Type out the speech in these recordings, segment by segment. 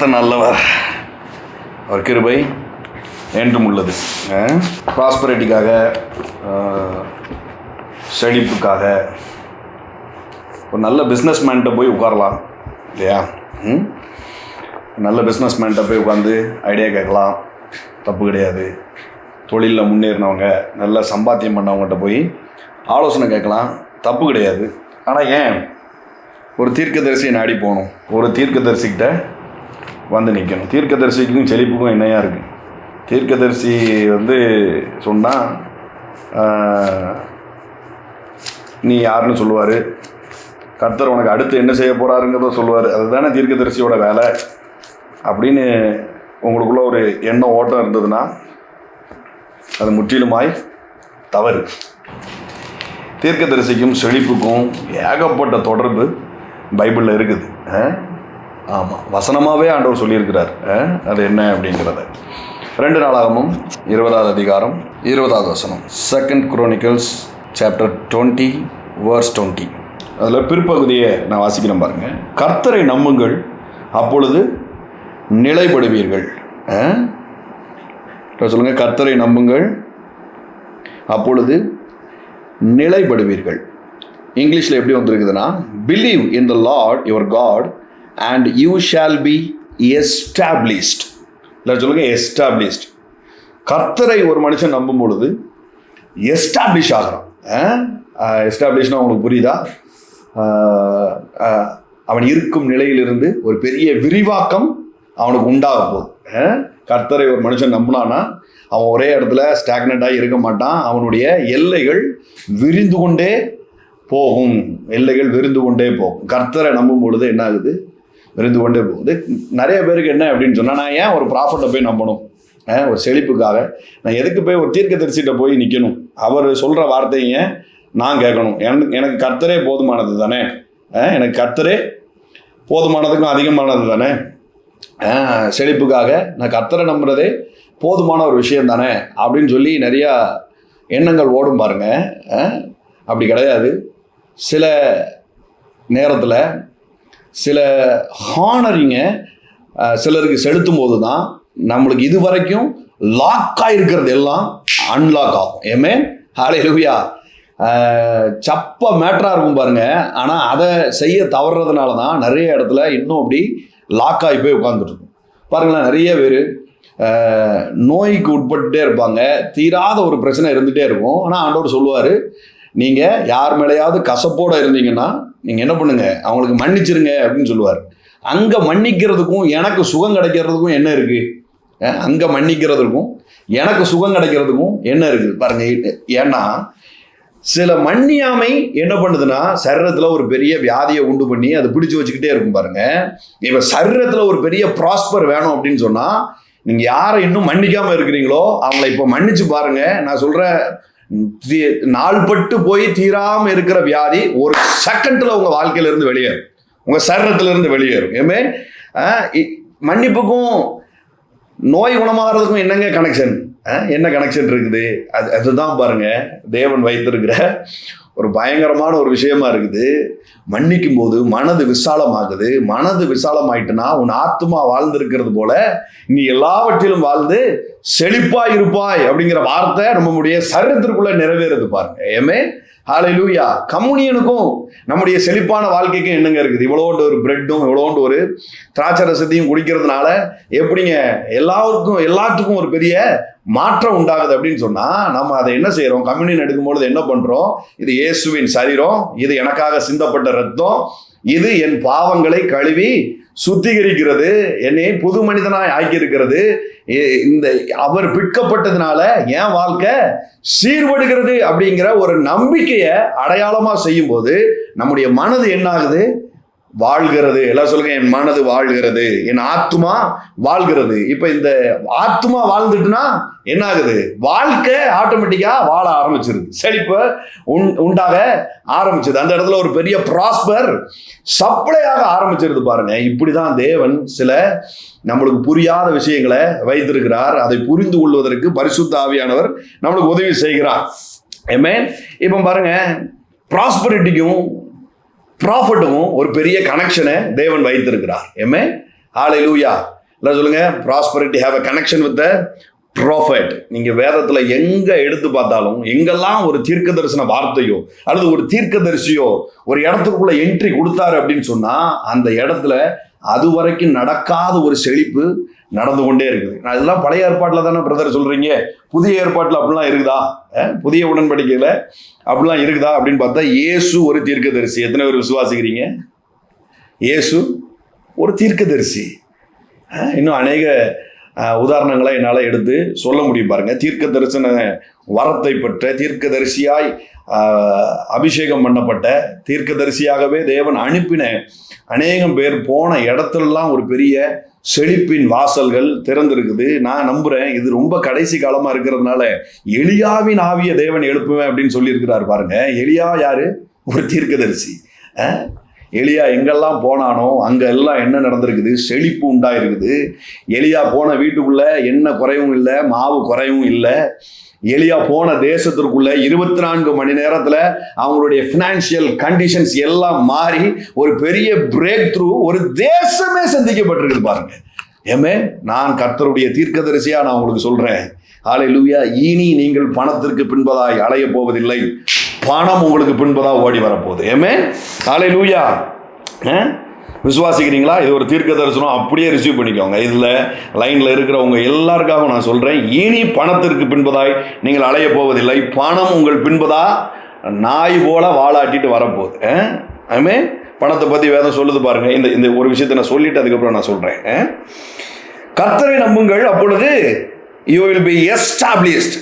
கர்த்தர் நல்லவர், அவர் கிருபை என்றும் உள்ளது. ப்ராஸ்பரிட்டிக்காக, செழிப்புக்காக ஒரு நல்ல பிஸ்னஸ் மேன்கிட்ட போய் உட்காரலாம் இல்லையா? நல்ல பிஸ்னஸ் மேன்கிட்ட போய் உட்காந்து ஐடியா கேட்கலாம், தப்பு கிடையாது. தொழிலில் முன்னேறினவங்க, நல்ல சம்பாத்தியம் பண்ணவங்ககிட்ட போய் ஆலோசனை கேட்கலாம், தப்பு கிடையாது. ஆனால் ஏன் ஒரு தீர்க்கதரிசியை நாடி போகணும்? ஒரு தீர்க்கதரிசிக்கிட்ட வந்து நிற்கணும். தீர்க்கதரிசிக்கும் செழிப்புக்கும் என்னையா இருக்குது? தீர்க்கதரிசி சொன்னால் நீ யாருன்னு சொல்லுவார், கர்த்தர் உனக்கு அடுத்து என்ன செய்ய போகிறாருங்கிறத சொல்லுவார். அதுதானே தீர்க்கதரிசியோட வேலை அப்படின்னு உங்களுக்குள்ள ஒரு எண்ணம் ஓட்டம் இருந்ததுன்னா அது முற்றிலுமாய் தவறு. தீர்க்கதரிசிக்கும் செழிப்புக்கும் ஏகப்பட்ட தொடர்பு பைபிளில் இருக்குது. ஆமாம், வசனமாகவே ஆண்டவர் சொல்லியிருக்கிறார். அது என்ன அப்படிங்கிறத 2 நாளாகமும் 20வது அதிகாரம் 20வது வசனம், 2 Chronicles chapter 20 verse 20. அதில் பிற்பகுதியை நான் வாசிக்கிறேன் பாருங்க. கர்த்தரை நம்புங்கள், அப்பொழுது நிலைப்படுவீர்கள். சொல்லுங்கள், கர்த்தரை நம்புங்கள், அப்பொழுது நிலைப்படுவீர்கள். இங்கிலீஷில் எப்படி வந்திருக்குதுன்னா, believe in the Lord your God and you shall be established. இல்லை சொல்லுங்கள், எஸ்டாப்ளிஷ்ட். கர்த்தரை ஒரு மனுஷன் நம்பும் பொழுது எஸ்டாப்ளிஷ் ஆகிறான். எஸ்டாப்ளிஷ்னா உங்களுக்கு புரியுதா? அவன் இருக்கும் நிலையிலிருந்து ஒரு பெரிய விரிவாக்கம் அவனுக்கு உண்டாக போகுது. கர்த்தரை ஒரு மனுஷன் நம்பினான்னா அவன் ஒரே இடத்துல ஸ்டாக்னண்டாக இருக்க மாட்டான். அவனுடைய எல்லைகள் விரிந்து கொண்டே போகும். எல்லைகள் விரிந்து கொண்டே போகும். கர்த்தரை நம்பும் பொழுது என்ன ஆகுது? விரிந்து கொண்டே போகுது. நிறைய பேருக்கு என்ன அப்படின்னு சொன்னால், நான் ஏன் ஒரு ப்ராஃபட்டை போய் நம்பணும்? ஒரு செழிப்புக்காக நான் எதுக்கு போய் ஒரு தீர்க்கதரிசிட்ட போய் நிற்கணும்? அவர் சொல்கிற வார்த்தைங்க நான் கேட்கணும். எனக்கு கர்த்தரே போதுமானது தானே. எனக்கு கர்த்தரே போதுமானதுக்கும் அதிகமானது தானே. செழிப்புக்காக நான் கர்த்தரை நம்புறதே போதுமான ஒரு விஷயம் தானே அப்படின்னு சொல்லி நிறையா எண்ணங்கள் ஓடும் பாருங்க. அப்படி கிடையாது. சில நேரத்தில் சில ஹானரிங்க சிலருக்கு செலுத்தும் போது தான் நம்மளுக்கு இது வரைக்கும் லாக்காக இருக்கிறது எல்லாம் அன்லாக் ஆகும். ஏமே ஹல்லேலூயா. சப்ப மேட்டராக இருக்கும் பாருங்க. ஆனால் அதை செய்ய தவறுறதுனால தான் நிறைய இடத்துல இன்னும் அப்படி லாக்காகி போய் உட்காந்துருக்கும் பாருங்களேன். நிறைய பேர் நோய்க்கு உட்பட்டுட்டே இருப்பாங்க, தீராத ஒரு பிரச்சனை இருந்துகிட்டே இருக்கும். ஆனால் ஆண்டவர் சொல்லுவார், நீங்கள் யார் மேலேயாவது கசப்போடு இருந்தீங்கன்னா நீங்கள் என்ன பண்ணுங்க, அவங்களுக்கு மன்னிச்சிருங்க அப்படின்னு சொல்லுவார். அங்கே மன்னிக்கிறதுக்கும் எனக்கு சுகம் கிடைக்கிறதுக்கும் என்ன இருக்குது? அங்கே மன்னிக்கிறதுக்கும் எனக்கு சுகம் கிடைக்கிறதுக்கும் என்ன இருக்குது பாருங்க. ஏன்னா சில மன்னியாமை என்ன பண்ணுதுன்னா சரீரத்தில் ஒரு பெரிய வியாதியை உண்டு பண்ணி அதை பிடிச்சி வச்சுக்கிட்டே இருக்கும் பாருங்க. இப்போ சரீரத்தில் ஒரு பெரிய ப்ராஸ்பர் வேணும் அப்படின்னு சொன்னால் நீங்கள் யாரை இன்னும் மன்னிக்காமல் இருக்கிறீங்களோ அவங்கள இப்போ மன்னிச்சு பாருங்க. நான் சொல்கிறேன், நாள்பட்டு போய் தீராமல் இருக்கிற வியாதி ஒரு செகண்டில் உங்கள் வாழ்க்கையிலேருந்து வெளியேறும், உங்கள் சரீரத்திலேருந்து வெளியேறும். ஏமே மன்னிப்புக்கும் நோய் குணமாகறதுக்கும் என்னங்க கனெக்ஷன்? என்ன கனெக்ஷன் இருக்குது? அதுதான் பாருங்க தேவன் வைத்திருக்கிற ஒரு பயங்கரமான ஒரு விஷயமா இருக்குது. மன்னிக்கும் போது மனது விசாலமாகுது. மனது விசாலமாயிட்டுனா உன் ஆத்மா வாழ்ந்திருக்கிறது போல நீ எல்லாவற்றிலும் வாழ்ந்து செழிப்பாய் இருப்பாய் அப்படிங்கிற வார்த்தை நம்முடைய சரீரத்திற்குள்ள நிறைவேறது பாருங்க. ஏமே ஹல்லேலூயா. கம்யூனியனுக்கும் நம்முடைய செழிப்பான வாழ்க்கைக்கும் என்னங்க இருக்குது? இவ்வளோண்டு ஒரு பிரெட்டும் இவ்வளோண்டு ஒரு திராட்சை ரசத்தையும் குடிக்கிறதுனால எப்படிங்க எல்லாத்துக்கும் ஒரு பெரிய மாற்றம் உண்டாகுது அப்படின்னு சொன்னால் நம்ம அதை என்ன செய்கிறோம்? கம்யூனியன் எடுக்கும்பொழுது என்ன பண்ணுறோம்? இது இயேசுவின் சரீரம், இது எனக்காக சிந்தப்பட்ட ரத்தம், இது என் பாவங்களை கழுவி சுத்திகரிக்கிறது, என்னை புது மனிதனாய் ஆக்கியிருக்கிறது. இந்த அவர் பிற்கப்பட்டதுனால என் வாழ்க்கை சீர்படுகிறது அப்படிங்கிற ஒரு நம்பிக்கையை அடையாளமாக செய்யும் போது நம்முடைய மனது என்ன ஆகுது? வாழ்கிறது. எல்லாம் சொல்லுங்க, என் மனது வாழ்கிறது, என் ஆத்மா வாழ்கிறது. இப்ப இந்த ஆத்மா வாழ்ந்துட்டுனா என்ன ஆகுது? வாழ்க்கை ஆட்டோமேட்டிக்கா வாழ ஆரம்பிச்சிருது, செழிப்பு உண்டாக ஆரம்பிச்சது. அந்த இடத்துல ஒரு பெரிய ப்ராஸ்பர் சப்ளையாக ஆரம்பிச்சிருது பாருங்க. இப்படிதான் தேவன் சில நம்மளுக்கு புரியாத விஷயங்களை வைத்திருக்கிறார். அதை புரிந்து கொள்வதற்கு பரிசுத்த ஆவியானவர் நம்மளுக்கு உதவி செய்கிறார். ஆமென். இப்போ பாருங்க, ப்ராஸ்பரிட்டிக்கும் ப்ராஃபிட்டுக்கும் ஒரு பெரிய கனெக்ஷனை தேவன் வைத்திருக்கிறார். ஏமே ஹல்லேலூயா. எல்லாம் சொல்லுங்க, prosperity have a connection with the prophet. நீங்க வேதத்துல எங்க எடுத்து பார்த்தாலும், எங்கெல்லாம் ஒரு தீர்க்க தரிசன வார்த்தையோ அல்லது ஒரு தீர்க்கதரிசியோ ஒரு இடத்துக்குள்ள என்ட்ரி கொடுத்தாரு அப்படின்னு சொன்னா, அந்த இடத்துல அது வரைக்கும் நடக்காத ஒரு செழிப்பு நடந்து கொண்டே இருக்குது. நான் இதெல்லாம் பழைய ஏற்பாட்டில் தானே பிரதர் சொல்றீங்க, புதிய ஏற்பாட்டில் அப்படிலாம் இருக்குதா? புதிய உடன்படிக்கையில் அப்படிலாம் இருக்குதா அப்படின்னு பார்த்தா, இயேசு ஒரு தீர்க்கதரிசி. எத்தனை பேர் விசுவாசிக்கிறீங்க? இயேசு ஒரு தீர்க்கதரிசி. இன்னும் அநேக உதாரணங்களை என்னால் எடுத்து சொல்ல முடியும் பாருங்க. தீர்க்க தரிசன வரத்தை பெற்ற தீர்க்கதரிசியாய் அபிஷேகம் பண்ணப்பட்ட தீர்க்கதரிசியாகவே தேவன் அனுப்பின அநேகம் பேர் போன இடத்துலலாம் ஒரு பெரிய செழிப்பின் வாசல்கள் திறந்திருக்குது. நான் நம்புறேன் இது ரொம்ப கடைசி காலமா இருக்கிறதுனால எலியாவின் ஆவிய தேவன் எழுப்புவேன் அப்படின்னு சொல்லியிருக்கிறார் பாருங்க. எலியா யாரு? ஒரு தீர்க்கதரிசி. எலியா எங்கெல்லாம் போனானோ அங்க எல்லாம் என்ன நடந்திருக்குது? செழிப்பு உண்டாயிருக்குது. எலியா போன வீட்டுக்குள்ள என்ன குறையும் இல்லை, மாவு குறையும் இல்லை. எலியா போன தேசத்திற்குள்ள 24 மணி நேரத்துல அவங்களுடைய பினான்சியல் கண்டிஷன்ஸ் எல்லாம் மாறி ஒரு பெரிய பிரேக் த்ரூ, ஒரு தேசமே சந்திக்கப்பட்டிருக்குது பாருங்க. ஏமே, நான் கர்த்தருடைய தீர்க்கதரிசியா நான் உங்களுக்கு சொல்றேன், ஹல்லேலூயா, இனி நீங்கள் பணத்திற்கு பின்பதாய் அலைய போவதில்லை, பணம் உங்களுக்கு பின்பதா ஓடி வரப்போகுது. ஏமே, ஹல்லேலூயா. விசுவாசிக்கிறீங்களா? இது ஒரு தீர்க்க தரிசனம், அப்படியே ரிசீவ் பண்ணிக்கோங்க. இதில் லைனில் இருக்கிறவங்க எல்லாருக்காகவும் நான் சொல்கிறேன், இனி பணத்திற்கு பின்பதாய் நீங்கள் அலைய போவதில்லை, பணம் உங்கள் பின்பதா நாய் போல வாழாட்டிட்டு வரப்போகுது. ஆமே, பணத்தை பற்றி வேதம் சொல்லுது பாருங்க. இந்த ஒரு விஷயத்தை நான் சொல்லிட்டு அதுக்கப்புறம் நான் சொல்கிறேன். கர்த்தரை நம்புங்கள், அப்பொழுது you will be established.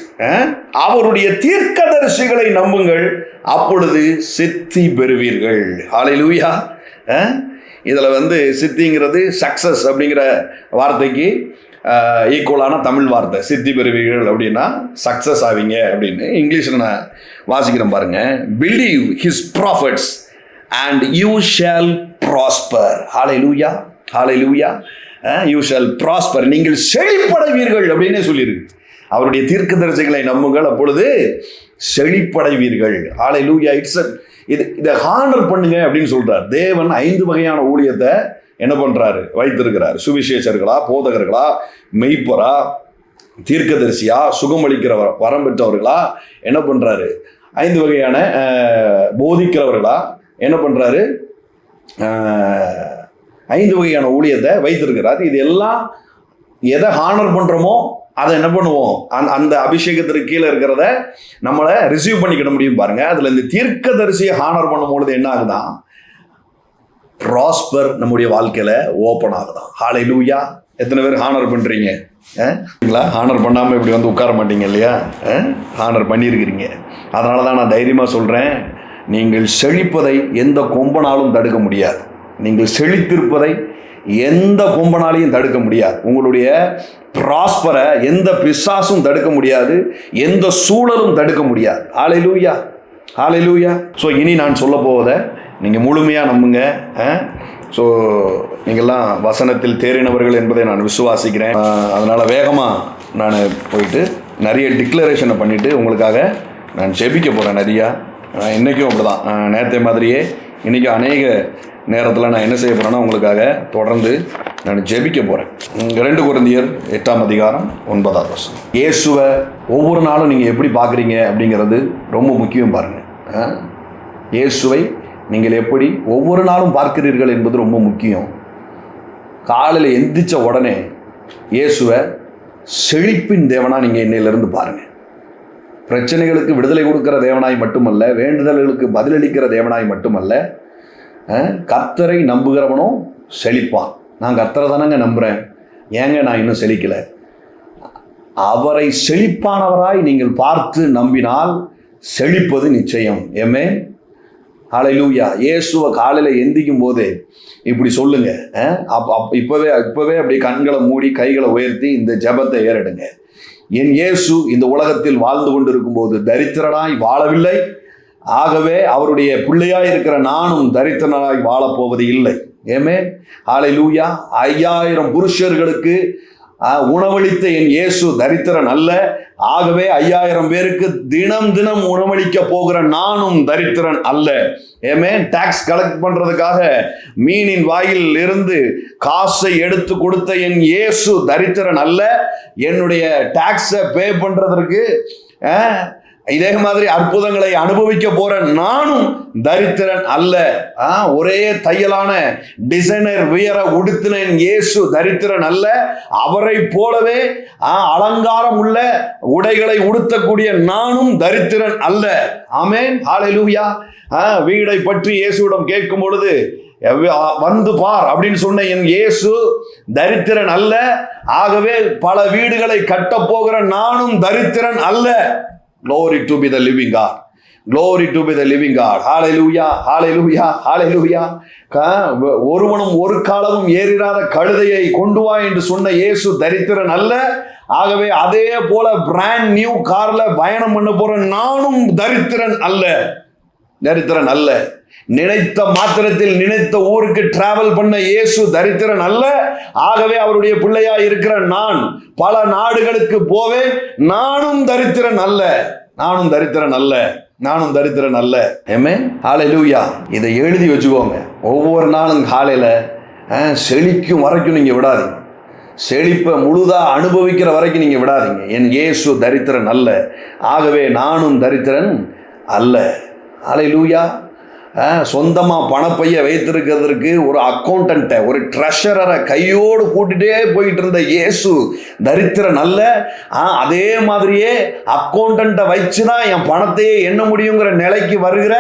அவருடைய தீர்க்கதரிசிகளை நம்புங்கள், அப்பொழுது சித்தி பெறுவீர்கள். ஹல்லேலூயா. இதில் சித்திங்கிறது சக்சஸ் அப்படிங்கிற வார்த்தைக்கு ஈக்குவலான தமிழ் வார்த்தை. சித்தி பெறுவீர்கள் அப்படின்னா சக்சஸ் ஆவீங்க அப்படின்னு. இங்கிலீஷில் நான் வாசிக்கிறேன் பாருங்க. Believe his prophets and you shawl prosper. Hallelujah, hallelujah. You shawl prosper, நீங்கள் செழிப்படைவீர்கள் அப்படின்னு சொல்லியிருக்கு. அவருடைய தீர்க்கதரிசிகளை நம்புங்கள், அப்பொழுது செழிப்படைவீர்கள். ஹல்லேலூயா. இதை ஹானர் பண்ணுங்க அப்படின்னு சொல்றார். தேவன் 5 வகையான ஊழியத்தை என்ன பண்றாரு? வைத்திருக்கிறார். சுவிசேஷர்களா, போதகர்களா, மெய்ப்பரா, தீர்க்கதரிசியா, சுகமளிக்கிற வரம் பெற்றவர்களா, என்ன பண்றாரு? 5 வகையான போதிக்கிறவர்களா, என்ன பண்றாரு? 5 வகையான ஊழியத்தை வைத்திருக்கிறார். இது எல்லாம் எதை ஹானர் பண்றோமோ அதை என்ன பண்ணுவோம்? அந்த அபிஷேகத்திற்கு கீழே இருக்கிறத நம்மளை ரிசீவ் பண்ணிக்கிட முடியும் பாருங்க. அதுல இந்த தீர்க்கதரிசியை ஹானர் பண்ணும்போது என்ன ஆகுதான்? ப்ராஸ்பர் நம்முடைய வாழ்க்கையில ஓப்பன் ஆகுதான். ஹல்லேலூயா. எத்தனை பேர் ஹானர் பண்றீங்க? ஹானர் பண்ணாம இப்படி உட்கார மாட்டீங்க இல்லையா? ஹானர் பண்ணியிருக்கிறீங்க. அதனால தான் நான் தைரியமா சொல்றேன், நீங்கள் செழிப்பதை எந்த கொம்பனாலும் தடுக்க முடியாது. நீங்கள் செழித்திருப்பதை எந்த கொம்பனாலையும் தடுக்க முடியாது. உங்களுடைய ப்ராஸ்பரை எந்த பிசாசும் தடுக்க முடியாது, எந்த சூழலும் தடுக்க முடியாது. ஹல்லேலூயா, ஹல்லேலூயா. ஸோ இனி நான் சொல்ல போவதை நீங்கள் முழுமையாக நம்புங்க. ஸோ நீங்கள்லாம் வசனத்தில் தேறினவர்கள் என்பதை நான் விசுவாசிக்கிறேன். அதனால் வேகமாக நான் போயிட்டு நிறைய டிக்ளரேஷனை பண்ணிவிட்டு உங்களுக்காக நான் ஜெபிக்க போகிறேன். நிறையா இன்றைக்கும் அப்படி தான், நேற்றை மாதிரியே இன்றைக்கும் அநேக நேரத்தில் நான் என்ன செய்ய போகிறேன்னா உங்களுக்காக தொடர்ந்து நான் ஜெபிக்க போகிறேன். 2 கொரிந்தியர் 8ஆம் அதிகாரம் 9ஆவது வசனம். இயேசுவை ஒவ்வொரு நாளும் நீங்கள் எப்படி பார்க்குறீங்க அப்படிங்கிறது ரொம்ப முக்கியம் பாருங்கள். இயேசுவை நீங்கள் எப்படி ஒவ்வொரு நாளும் பார்க்கிறீர்கள் என்பது ரொம்ப முக்கியம். காலையில் எந்திரிச்ச உடனே இயேசுவை செழிப்பின் தேவனாக நீங்கள் இன்னையிலிருந்து பாருங்கள். பிரச்சனைகளுக்கு விடுதலை கொடுக்கிற தேவனாய் மட்டுமல்ல, வேண்டுதல்களுக்கு பதிலளிக்கிற தேவனாய் மட்டுமல்ல, கர்த்தரை நம்புகிறவனும் செழிப்பான். நான் கர்த்தரை தானங்க நம்புகிறேன், ஏங்க நான் இன்னும் செழிக்கலை? அவரை செழிப்பானவராய் நீங்கள் பார்த்து நம்பினால் செழிப்பது நிச்சயம். ஏமே, ஹல்லேலூயா. இயேசுவை காலையில் எந்திக்கும் போதே இப்படி சொல்லுங்க. இப்போவே அப்படி கண்களை மூடி கைகளை உயர்த்தி இந்த ஜெபத்தை ஏறெடுங்க. என் இயேசு இந்த உலகத்தில் வாழ்ந்து கொண்டிருக்கும் போது தரித்திரனாய் வாழவில்லை, ஆகவே அவருடைய பிள்ளையாய் இருக்கிற நானும் தரித்திரனாய் வாழப்போவது இல்லை. ஏமே, ஹல்லேலூயா. 5000 புருஷர்களுக்கு உணவளித்த என் இயேசு தரித்திரன் அல்ல. ஆகவே 5000 பேருக்கு தினம் தினம் உணவளிக்க போகிற நானும் தரித்திரன் அல்ல. ஏமேன். டாக்ஸ் கலெக்ட் பண்றதுக்காக மீனின் வாயில் இருந்து காசை எடுத்து கொடுத்த என் இயேசு தரித்திரன் அல்ல. என்னுடைய டாக்ஸை பே பண்றதற்கு இதே மாதிரி அற்புதங்களை அனுபவிக்க போற நானும் தரித்திரன் அல்ல. ஒரே தையலான டிசைனர் வியரை உடுத்தின இயேசு தரித்திரன் அல்ல. அவரை போலவே அலங்காரம் உள்ள உடைகளை உடுத்தக்கூடிய நானும் தரித்திரன் அல்ல. ஆமென். ஹல்லேலூயா. வீடை பற்றி இயேசுவிடம் கேட்கும் பொழுது வந்து பார் அப்படின்னு சொன்ன என் இயேசு தரித்திரன் அல்ல. ஆகவே பல வீடுகளை கட்ட போகிற நானும் தரித்திரன் அல்ல. Glory to be the living God. Glory to be the living God. Hallelujah. Hallelujah. Hallelujah. ஒருவனும் ஒரு காலமும் ஏறிராத கழுதையை கொண்டு வா என்று சொன்ன இயேசு தரித்திரன் அல்ல. ஆகவே அதே போல பிராண்ட் நியூ கார்ல பயணம் பண்ண போற நானும் தரித்திரன் அல்ல. தரித்திரன் அல்ல. நினைத்த மாத்திரத்தில் நினைத்த ஊருக்கு டிராவல் பண்ண இயேசு தரித்திரன் அல்ல. ஆகவே அவருடைய பிள்ளையா இருக்கிற நான் பல நாடுகளுக்கு போவேன். நானும் தரித்திரன் அல்ல. நானும் தரித்திரன் அல்ல. நானும் தரித்திரன் அல்ல. ஆமென். ஹல்லேலூயா. இதை எழுதி வச்சுக்கோங்க. ஒவ்வொரு நாளும் காலையில செழிக்கும் வரைக்கும் நீங்க விடாதீங்க. செழிப்பை முழுதா அனுபவிக்கிற வரைக்கும் நீங்க விடாதீங்க. என் இயேசு தரித்திரன் அல்ல. ஆகவே நானும் தரித்திரன் அல்ல. ஹல்லேலூயா. சொந்தமாக பணப்பைய வைத்திருக்கிறதுக்கு ஒரு அக்கௌண்டன்ட்டை, ஒரு ட்ரெஷரரை கையோடு கூட்டிகிட்டே போயிட்டு இருந்த இயேசு தரித்திரன் அல்ல. அதே மாதிரியே அக்கௌண்டன்ட்டை வச்சு தான் என் பணத்தையே எண்ண முடியுங்கிற நிலைக்கு வருகிற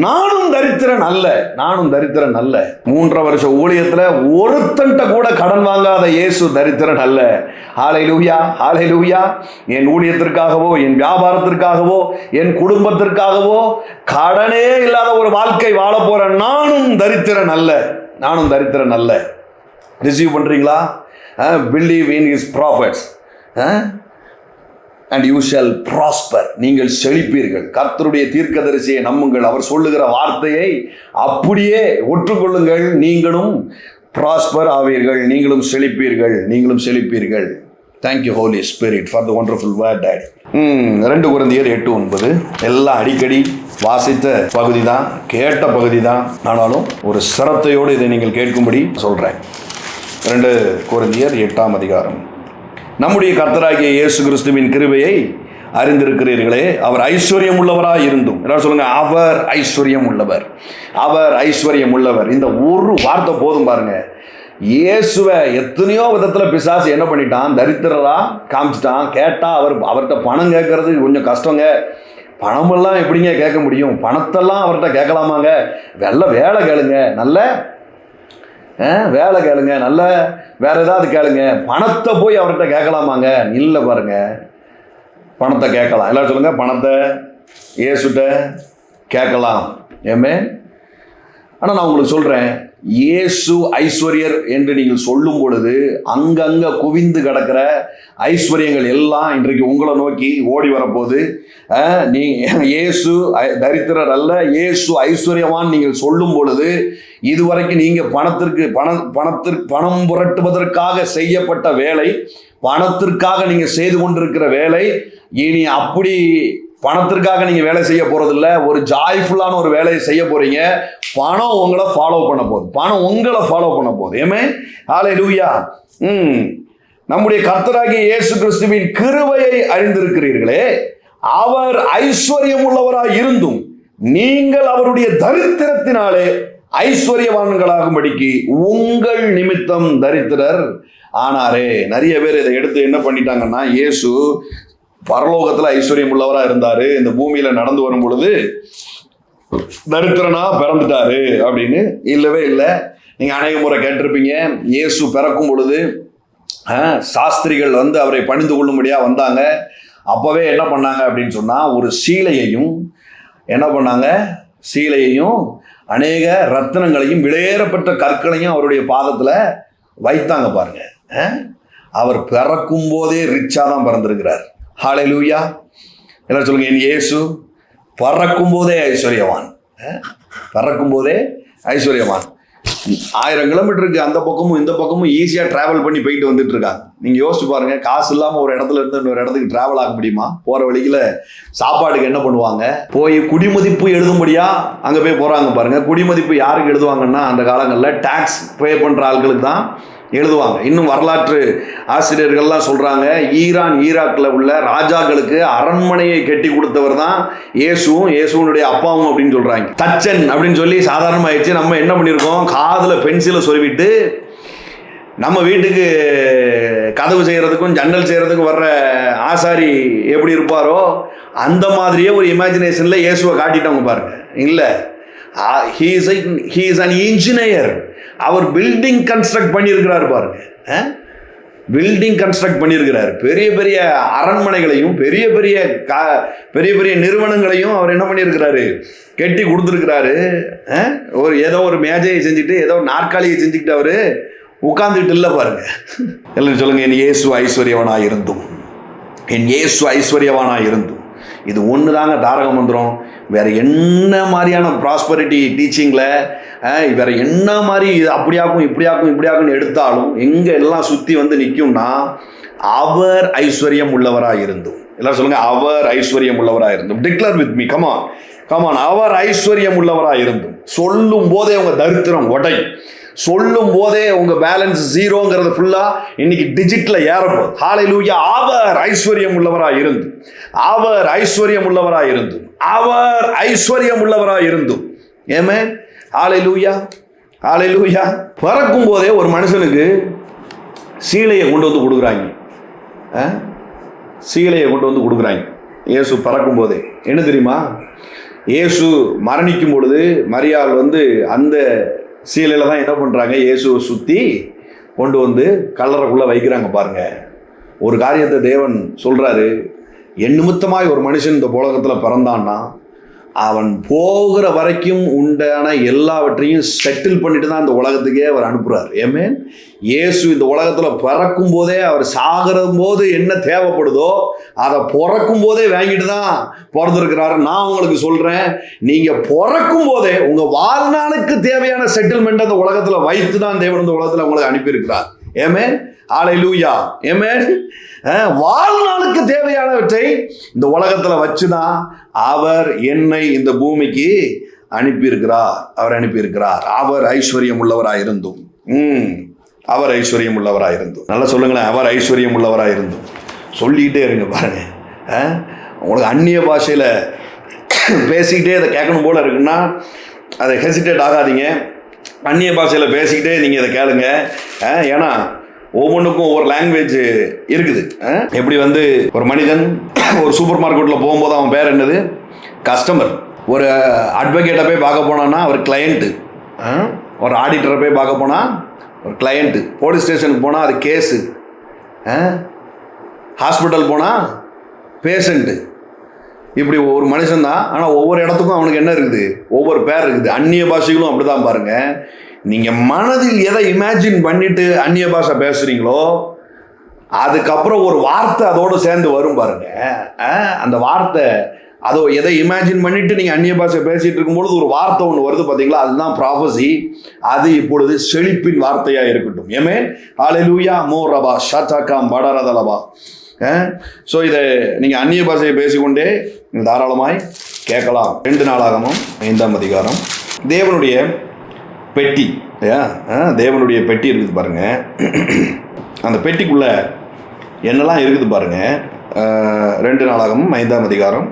நானும் தரித்திரன் அல்ல. நானும் தரித்திரன் அல்ல. 3.5 வருஷ ஊழியத்தில் ஒருத்தன்ட்ட கூட கடன் வாங்காத இயேசு தரித்திரன் அல்ல. ஹல்லேலூயா. ஹல்லேலூயா. என் ஊழியத்திற்காகவோ என் வியாபாரத்திற்காகவோ என் குடும்பத்திற்காகவோ கடனே இல்லாத ஒரு வாழ்க்கை வாழ போற நானும் தரித்திரன் அல்ல. நானும் தரித்திரன் அல்ல. ரிசீவ் பண்றீங்களா? believe in his prophets and you shall prosper. நீங்கள் செழிப்பீர்கள். கர்த்தருடைய தீர்க்கதரிசியை நம்புங்கள். அவர் சொல்லுகிற வார்த்தையை அப்படியே ஒற்றுக்கொள்ளுங்கள். நீங்களும் prosper ஆவீர்கள். நீங்களும் செழிப்பீர்கள். நீங்களும் செழிப்பீர்கள். Thank you Holy Spirit for the wonderful word, Daddy. 2 கொரிந்தியர் 8:9 எல்லாம் அடிக்கடி வாசித்த பகுதி தான், கேட்ட பகுதி தான். ஆனாலும் ஒரு சிரத்தையோடு இதை நீங்கள் கேட்கும்படி சொல்கிறேன். 2 கொரிந்தியர் 8ஆம் அதிகாரம். நம்முடைய கர்த்தராகிய இயேசு கிறிஸ்துவின் கிருபையை அறிந்திருக்கிறீர்களே, அவர் ஐஸ்வர்யம் உள்ளவராய் இருந்தும், எல்லாரும் சொல்லுங்க, அவர் ஐஸ்வர்யம் உள்ளவர். அவர் ஐஸ்வர்யம் உள்ளவர். இந்த ஒரு வார்த்தை போதும் பாருங்க. இயேசுவை எத்தனையோ விதத்தில் பிசாசு என்ன பண்ணிட்டான்? தரித்திரரா காமிச்சிட்டான். கேட்டால் அவர்கிட்ட பணம் கேட்கறது கொஞ்சம் கஷ்டங்க. பணமெல்லாம் எப்படிங்க கேட்க முடியும்? பணத்தெல்லாம் அவர்கிட்ட கேட்கலாமாங்க? வேலை கேளுங்க, நல்ல வேலை கேளுங்க, நல்ல வேற ஏதாவது கேளுங்க. பணத்தை போய் அவர்கிட்ட கேட்கலாமாங்க? இல்லை பாருங்க, பணத்தை கேட்கலாம். எல்லாரும் சொல்லுங்க, பணத்தை இயேசுட்ட கேட்கலாம். ஏமே. ஆனால் நான் உங்களுக்கு சொல்கிறேன், இயேசு ஐஸ்வர்யர் என்று நீங்கள் சொல்லும் பொழுது அங்கங்கே குவிந்து கிடக்கிற ஐஸ்வர்யங்கள் எல்லாம் இன்றைக்கு உங்களை நோக்கி ஓடி வரப்போகுது. நீ இயேசு தரித்திரர் அல்ல, இயேசு ஐஸ்வர்யவான் நீங்கள் சொல்லும் பொழுது இதுவரைக்கும் நீங்கள் பணம் புரட்டுவதற்காக செய்யப்பட்ட வேலை, பணத்திற்காக நீங்கள் செய்து கொண்டிருக்கிற வேலை, இனி அப்படி பணத்திற்காக நீங்கள் வேலை செய்ய போகிறதில்ல. ஒரு ஜாய்ஃபுல்லான ஒரு வேலையை செய்ய போகிறீங்க. பணம் உங்களை ஃபாலோ பண்ண போகுது. பணம் உங்களை ஃபாலோ பண்ண போகுது. ஏமே. ஹல்லேலூயா. நம்முடைய கர்த்தராகிய இயேசு கிறிஸ்துவின் கிருபையை அறிந்திருக்கிறீர்களே, அவர் ஐஸ்வர்யம் உள்ளவராய் இருந்தும் நீங்கள் அவருடைய தரித்திரத்தினாலே ஐஸ்வர்யவான்களாகும்படிக்கு உங்கள் நிமித்தம் தரித்திரர் ஆனாரே. நிறைய பேர் இதை எடுத்து என்ன பண்ணிட்டாங்கன்னா, இயேசு பரலோகத்தில் ஐஸ்வர்யம் உள்ளவராக இருந்தார், இந்த பூமியில் நடந்து வரும் பொழுது தரித்திரனா பிறந்துட்டாரு அப்படின்னு. இல்லவே இல்லை. நீங்கள் அநேக முறை கேட்டிருப்பீங்க, இயேசு பிறக்கும் பொழுது சாஸ்திரிகள் வந்து அவரை பணிந்து கொள்ளும்படியாக வந்தாங்க. அப்போவே என்ன பண்ணாங்க அப்படின்னு சொன்னால், ஒரு சீலையையும் என்ன பண்ணாங்க, சீலையையும் அநேக ரத்தினங்களையும் விலையேறப்பட்ட கற்களையும் அவருடைய பாதத்தில் வைத்தாங்க. பாருங்க, அவர் பிறக்கும் போதே ரிச்சாக தான் பிறந்திருக்கிறார். ஹல்லேலூயா. எல்லாரும் சொல்லுங்க, என் இயேசு பறக்கும் போதே ஐஸ்வர்யவான். பறக்கும் போதே ஐஸ்வர்யவான். 1000 கிலோமீட்டருக்கு அந்த பக்கமும் இந்த பக்கமும் ஈஸியாக டிராவல் பண்ணி போயிட்டு வந்துட்டு இருக்காங்க. நீங்கள் யோசிச்சு பாருங்க, காசு இல்லாமல் ஒரு இடத்துல இருந்து இன்னொரு இடத்துக்கு டிராவல் ஆக முடியுமா? போகிற வழியில் சாப்பாடுக்கு என்ன பண்ணுவாங்க? போய் குடிமதிப்பு எழுதும்படியா அங்கே போய் போகிறாங்க பாருங்க. குடிமதிப்பு யாருக்கு எழுதுவாங்கன்னா அந்த காலங்களில் டாக்ஸ் பே பண்ணுற ஆட்களுக்கு தான் எழுதுவாங்க. இன்னும் வரலாற்று ஆசிரியர்கள்லாம் சொல்கிறாங்க, ஈராக்கில் உள்ள ராஜாக்களுக்கு அரண்மனையை கட்டி கொடுத்தவர் தான் இயேசுவனுடைய அப்பாவும் அப்படின்னு சொல்கிறாங்க. தச்சன் அப்படின்னு சொல்லி சாதாரணமாகிடுச்சு. நம்ம என்ன பண்ணியிருக்கோம், காதில் பென்சிலை சொருவிட்டு நம்ம வீட்டுக்கு கதவு செய்கிறதுக்கும் ஜன்னல் செய்கிறதுக்கும் வர்ற ஆசாரி எப்படி இருப்பாரோ அந்த மாதிரியே ஒரு இமேஜினேஷனில் இயேசுவை காட்டிட்டவங்க பாருங்க. இல்லை, he is an engineer. அவர் பில்டிங் கன்ஸ்ட்ரக்ட் பண்ணியிருக்கிறார் பாருங்க. பில்டிங் கன்ஸ்ட்ரக்ட் பண்ணியிருக்கிறார். பெரிய பெரிய அரண்மனைகளையும் பெரிய பெரிய நிறுவனங்களையும் அவர் என்ன பண்ணியிருக்கிறாரு, கட்டி கொடுத்துருக்கிறாரு. ஏதோ ஒரு மேஜையை செஞ்சுட்டு ஏதோ ஒரு நாற்காலியை செஞ்சுக்கிட்டு அவர் உட்கார்ந்துட்டு இல்லை பாருங்க. எல்லாம் சொல்லுங்க, என் இயேசு ஐஸ்வர்யவனாக இருந்தும், என் இயேசு ஐஸ்வர்யவனாக இருந்தும். இது ஒன்று தாங்க தாரக மந்திரம். வேறு என்ன மாதிரியான ப்ராஸ்பரிட்டி டீச்சிங்கில் வேறு என்ன மாதிரி இது அப்படியாக்கும் இப்படியாக்கும்னு எடுத்தாலும் எங்கே எல்லாம் சுற்றி வந்து நிற்கும்னா, அவர் ஐஸ்வர்யம் உள்ளவராக இருந்தும். எல்லாம் சொல்லுங்கள், அவர் ஐஸ்வர்யம் உள்ளவராக இருந்தும். Declare with me, come on. அவர் ஐஸ்வர்யம் உள்ளவராக இருந்தும். சொல்லும் போதே உங்கள் தரித்திரம் உடை, சொல்லும் போதே உங்க பேலன்ஸ் ஜீரோங்கிறது ஃபுல்லா இன்னைக்கு டிஜிட்ல ஏறப்போகுது. ஹல்லேலூயா. அவர் ஐஸ்வர்யம் உள்ளவராக இருந்தும், அவர் ஐஸ்வர்யம் உள்ளவராக இருந்தும், அவர் ஐஸ்வர்யம் உள்ளவராக இருந்தும். ஆமென். ஹல்லேலூயா, ஹல்லேலூயா. பிறக்கும் போதே ஒரு மனுஷனுக்கு சீலையை கொண்டு வந்து கொடுக்குறாங்க. சீலையை கொண்டு வந்து கொடுக்குறாங்க. இயேசு பிறக்கும் போதே என்ன தெரியுமா, இயேசு மரணிக்கும் பொழுது மரியாள் வந்து அந்த சீலையில் தான் என்ன பண்ணுறாங்க, இயேசுவை சுற்றி கொண்டு வந்து கல்லறைக்குள்ளே வைக்கிறாங்க பாருங்க. ஒரு காரியத்தை தேவன் சொல்கிறாரு, என் நிமித்தமாய் ஒரு மனுஷன் இந்த உலகத்தில் பிறந்தான்னா அவன் போகிற வரைக்கும் உண்டான எல்லாவற்றையும் செட்டில் பண்ணிட்டு தான் இந்த உலகத்துக்கே அவர் அனுப்புகிறார். ஆமென். இயேசு இந்த உலகத்தில் பிறக்கும் போதே அவர் சாகிற போது என்ன தேவைப்படுதோ அதை பிறக்கும் போதே வாங்கிட்டு தான் பிறந்திருக்கிறாரு. நான் உங்களுக்கு சொல்கிறேன், நீங்கள் பிறக்கும் போதே உங்கள் வாழ்நாளுக்கு தேவையான செட்டில்மெண்ட் அந்த உலகத்தில் வைத்து தான் தேவன் இந்த உலகத்தில் உங்களுக்கு அனுப்பியிருக்கிறார். ஆமென். ஹல்லேலூயா. ஆமென். வாழ்நாளுக்கு தேவையானவற்றை இந்த உலகத்தில் வச்சுதான் அவர் என்னை இந்த பூமிக்கு அனுப்பியிருக்கிறார். அவர் ஐஸ்வர்யம் உள்ளவராக இருந்தும், அவர் ஐஸ்வர்யம் உள்ளவராக இருந்தும். நல்லா சொல்லுங்களேன், அவர் ஐஸ்வர்யம் உள்ளவராக இருந்தும். சொல்லிக்கிட்டே இருங்க பாருங்க. உங்களுக்கு அந்நிய பாஷையில் பேசிக்கிட்டே அதை கேட்கணும் போல இருக்குன்னா அதை ஹெசிடேட் ஆகாதீங்க. அந்நிய பாஷையில் பேசிக்கிட்டே நீங்கள் இதை கேளுங்க. ஏன்னா ஒவ்வொன்றுக்கும் ஒவ்வொரு லாங்குவேஜ் இருக்குது. எப்படி வந்து ஒரு மனிதன் ஒரு சூப்பர் மார்க்கெட்டில் போகும்போது அவன் பேர் என்னது, கஸ்டமர். ஒரு அட்வொகேட்டை போய் பார்க்க போனான்னா அவர் கிளையண்ட்டு. ஒரு ஆடிட்டரை போய் பார்க்க போனால் ஒரு கிளையண்ட்டு. போலீஸ் ஸ்டேஷனுக்கு போனால் அது கேஸு. ஹாஸ்பிட்டல் போனால் பேஷண்ட்டு. இப்படி ஒரு மனுஷன் தான். ஆனால் ஒவ்வொரு இடத்துக்கும் அவனுக்கு என்ன இருக்குது, ஒவ்வொரு பேர் இருக்குது. அந்நிய பாஷைகளும் அப்படி தான் பாருங்கள். நீங்கள் மனதில் எதை இமேஜின் பண்ணிட்டு அந்நிய பாஷை பேசுகிறீங்களோ அதுக்கப்புறம் ஒரு வார்த்தை அதோடு சேர்ந்து வரும் பாருங்க. அந்த வார்த்தை அதோ எதை இமேஜின் பண்ணிட்டு நீங்கள் அந்நிய பாஷை பேசிகிட்டு இருக்கும்பொழுது ஒரு வார்த்தை ஒன்று வருது பார்த்தீங்களா, அதுதான் ப்ராஃபஸி. அது இப்பொழுது செழிப்பின் வார்த்தையாக இருக்கட்டும். ஏமே ஹல்லேலூயா. மோரபா ஷாச்சாக்காம் படரதலபா. ஸோ இதை நீங்கள் அந்நிய பாஷையை பேசிக்கொண்டே தாராளமாய் கேட்கலாம். 2 நாளாகமம் 5ஆம் அதிகாரம். தேவனுடைய பெட்டி, தேவனுடைய பெட்டி இருக்குது பாருங்க. அந்த பெட்டிக்குள்ள என்னெல்லாம் இருக்குது பாருங்க. 2 நாளாகமம் 5ஆம் அதிகாரம்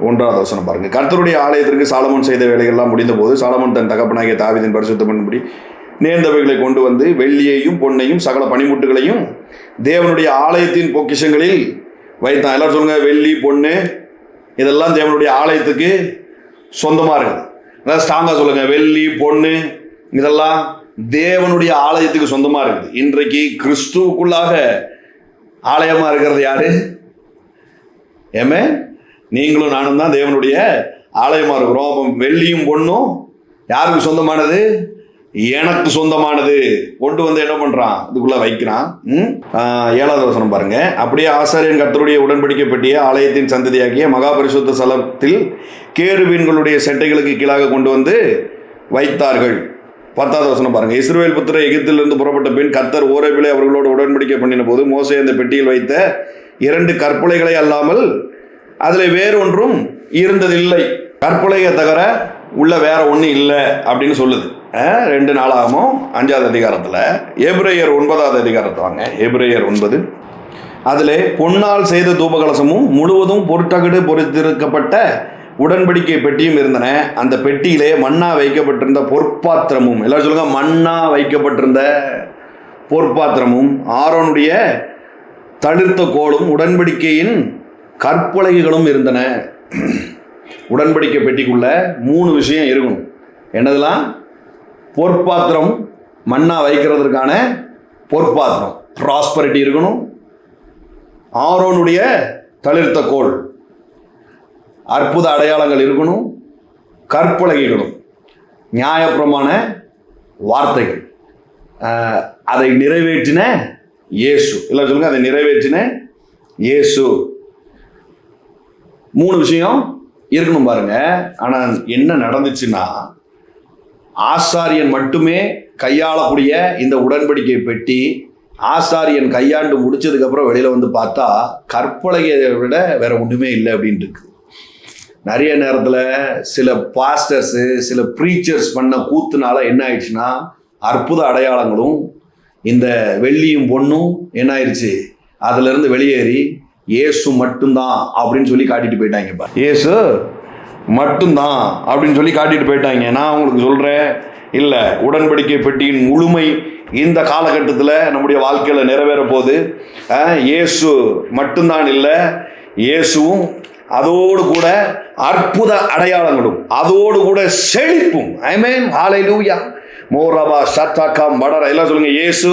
1வது வசனம் பாருங்க. கர்த்தருடைய ஆலயத்திற்கு சாலமோன் செய்த வேலைகள்லாம் முடிந்த போது சாலமோன் தன் தகப்பனாகிய தாவீதின் பரிசுத்தம் பண்ணும்படி நேர்ந்தவைகளை கொண்டு வந்து வெள்ளியையும் பொன்னையும் சகல பனிமுட்டுகளையும் தேவனுடைய ஆலயத்தின் பொக்கிஷங்களில் வைத்தான். எல்லாரும் சொல்லுங்க, வெள்ளி பொண்ணு இதெல்லாம் தேவனுடைய ஆலயத்துக்கு சொந்தமாக இருக்குது. அதாவது ஸ்ட்ராங்காக சொல்லுங்க, வெள்ளி பொண்ணு இதெல்லாம் தேவனுடைய ஆலயத்துக்கு சொந்தமாக இருக்குது. இன்றைக்கு கிறிஸ்துவுக்குள்ளாக ஆலயமாக இருக்கிறது யாரு? ஏமே நீங்களும் நானும் தான் தேவனுடைய ஆலயமாக இருக்கிறோம். அப்போ வெள்ளியும் பொண்ணும் யாருக்கு சொந்தமானது? எனக்கு சொந்தமானது. கொண்டு வந்து என்ன பண்ணுறான், இதுக்குள்ளே வைக்கிறான். 7வது வசனம் பாருங்க. அப்படியே ஆசாரியன் கர்த்தருடைய உடன்படிக்கை பெட்டிய ஆலயத்தின் சந்ததியாகிய மகா பரிசுத்த ஸ்தலத்தில் கேருபீன்களுடைய செட்டைகளுக்கு கீழாக கொண்டு வந்து வைத்தார்கள். 10வது வசனம் பாருங்க. இஸ்ரவேல் புத்திரர் எகிப்திலிருந்து புறப்பட்ட பின் கர்த்தர் ஓரேபிலே அவர்களோடு உடன்படிக்கை பண்ணின போது மோசே அந்த பெட்டியில் வைத்த 2 கற்பலைகளை அல்லாமல் அதில் வேறொன்றும் இருந்ததில்லை. கற்பலையை தவிர உள்ள வேற ஒன்றும் இல்லை அப்படின்னு சொல்லுது. 2 நாளாகமும் 5வது அதிகாரத்தில். எபிரேயர் 9வது அதிகாரத்தை வாங்க. எபிரேயர் 9. அதில் பொன்னால் செய்த தூபகலசமும் முழுவதும் பொருட்டகடு பொறித்திருக்கப்பட்ட உடன்படிக்கை பெட்டியும் இருந்தன. அந்த பெட்டியிலே மன்னா வைக்கப்பட்டிருந்த பொற்பாத்திரமும், எல்லாரும் சொல்லுங்க, மன்னா வைக்கப்பட்டிருந்த பொற்பாத்திரமும் ஆரோனுடைய தளிர்த்த கோலும் உடன்படிக்கையின் கற்பலகைகளும் இருந்தன. உடன்படிக்கை பெட்டிக்குள்ள 3 விஷயம் இருக்கணும். என்னதெல்லாம்? பொற்பாத்திரம், மன்னா வைக்கிறதுக்கான பொற்பாத்திரம், ப்ராஸ்பரிட்டி இருக்கணும். ஆரோனுடைய தளிர்த்த கோல், அற்புத அடையாளங்கள் இருக்கணும். கற்பலகைகளும், நியாயப்பிரமாண வார்த்தைகள், அதை நிறைவேற்றின இயேசு. இல்லை சொல்லுங்க, அதை நிறைவேற்றின இயேசு. 3 விஷயம் இருக்கணும் பாருங்க. ஆனால் என்ன நடந்துச்சுன்னா, ஆசாரியன் மட்டுமே கையாளக்கூடிய இந்த உடன்படிக்கை பெட்டி ஆசாரியன் கையாண்டு முடிச்சதுக்கப்புறம் வெளியில் வந்து பார்த்தா கற்பலகையை விட வேற ஒன்றுமே இல்லை அப்படின்ட்டு இருக்கு. நிறைய நேரத்தில் சில பாஸ்டர்ஸு, சில ப்ரீச்சர்ஸ் பண்ண கூத்துனால என்ன ஆயிடுச்சுன்னா, அற்புத அடையாளங்களும் இந்த வெள்ளியும் பொண்ணும் என்ன ஆயிடுச்சு, அதுலேருந்து வெளியேறி இயேசு மட்டும்தான் அப்படின்னு சொல்லி காட்டிட்டு போயிட்டாங்க. இயேசு மட்டும்தான் அப்படின்னு சொல்லி காட்டிட்டு போயிட்டாங்க. நான் உங்களுக்கு சொல்கிறேன், இல்லை, உடன்படிக்கை பெட்டியின் முழுமை இந்த காலகட்டத்தில் நம்முடைய வாழ்க்கையில் நிறைவேற போகுது. இயேசு மட்டும்தான் இல்லை, இயேசுவும் அதோடு கூட அற்புத அடையாளங்களும் அதோடு கூட செழிப்பும். ஆமென், ஹல்லேலூயா. மோரபா ஷத்தாக்கம் படர, எல்லாம் சொல்லுங்க, இயேசு,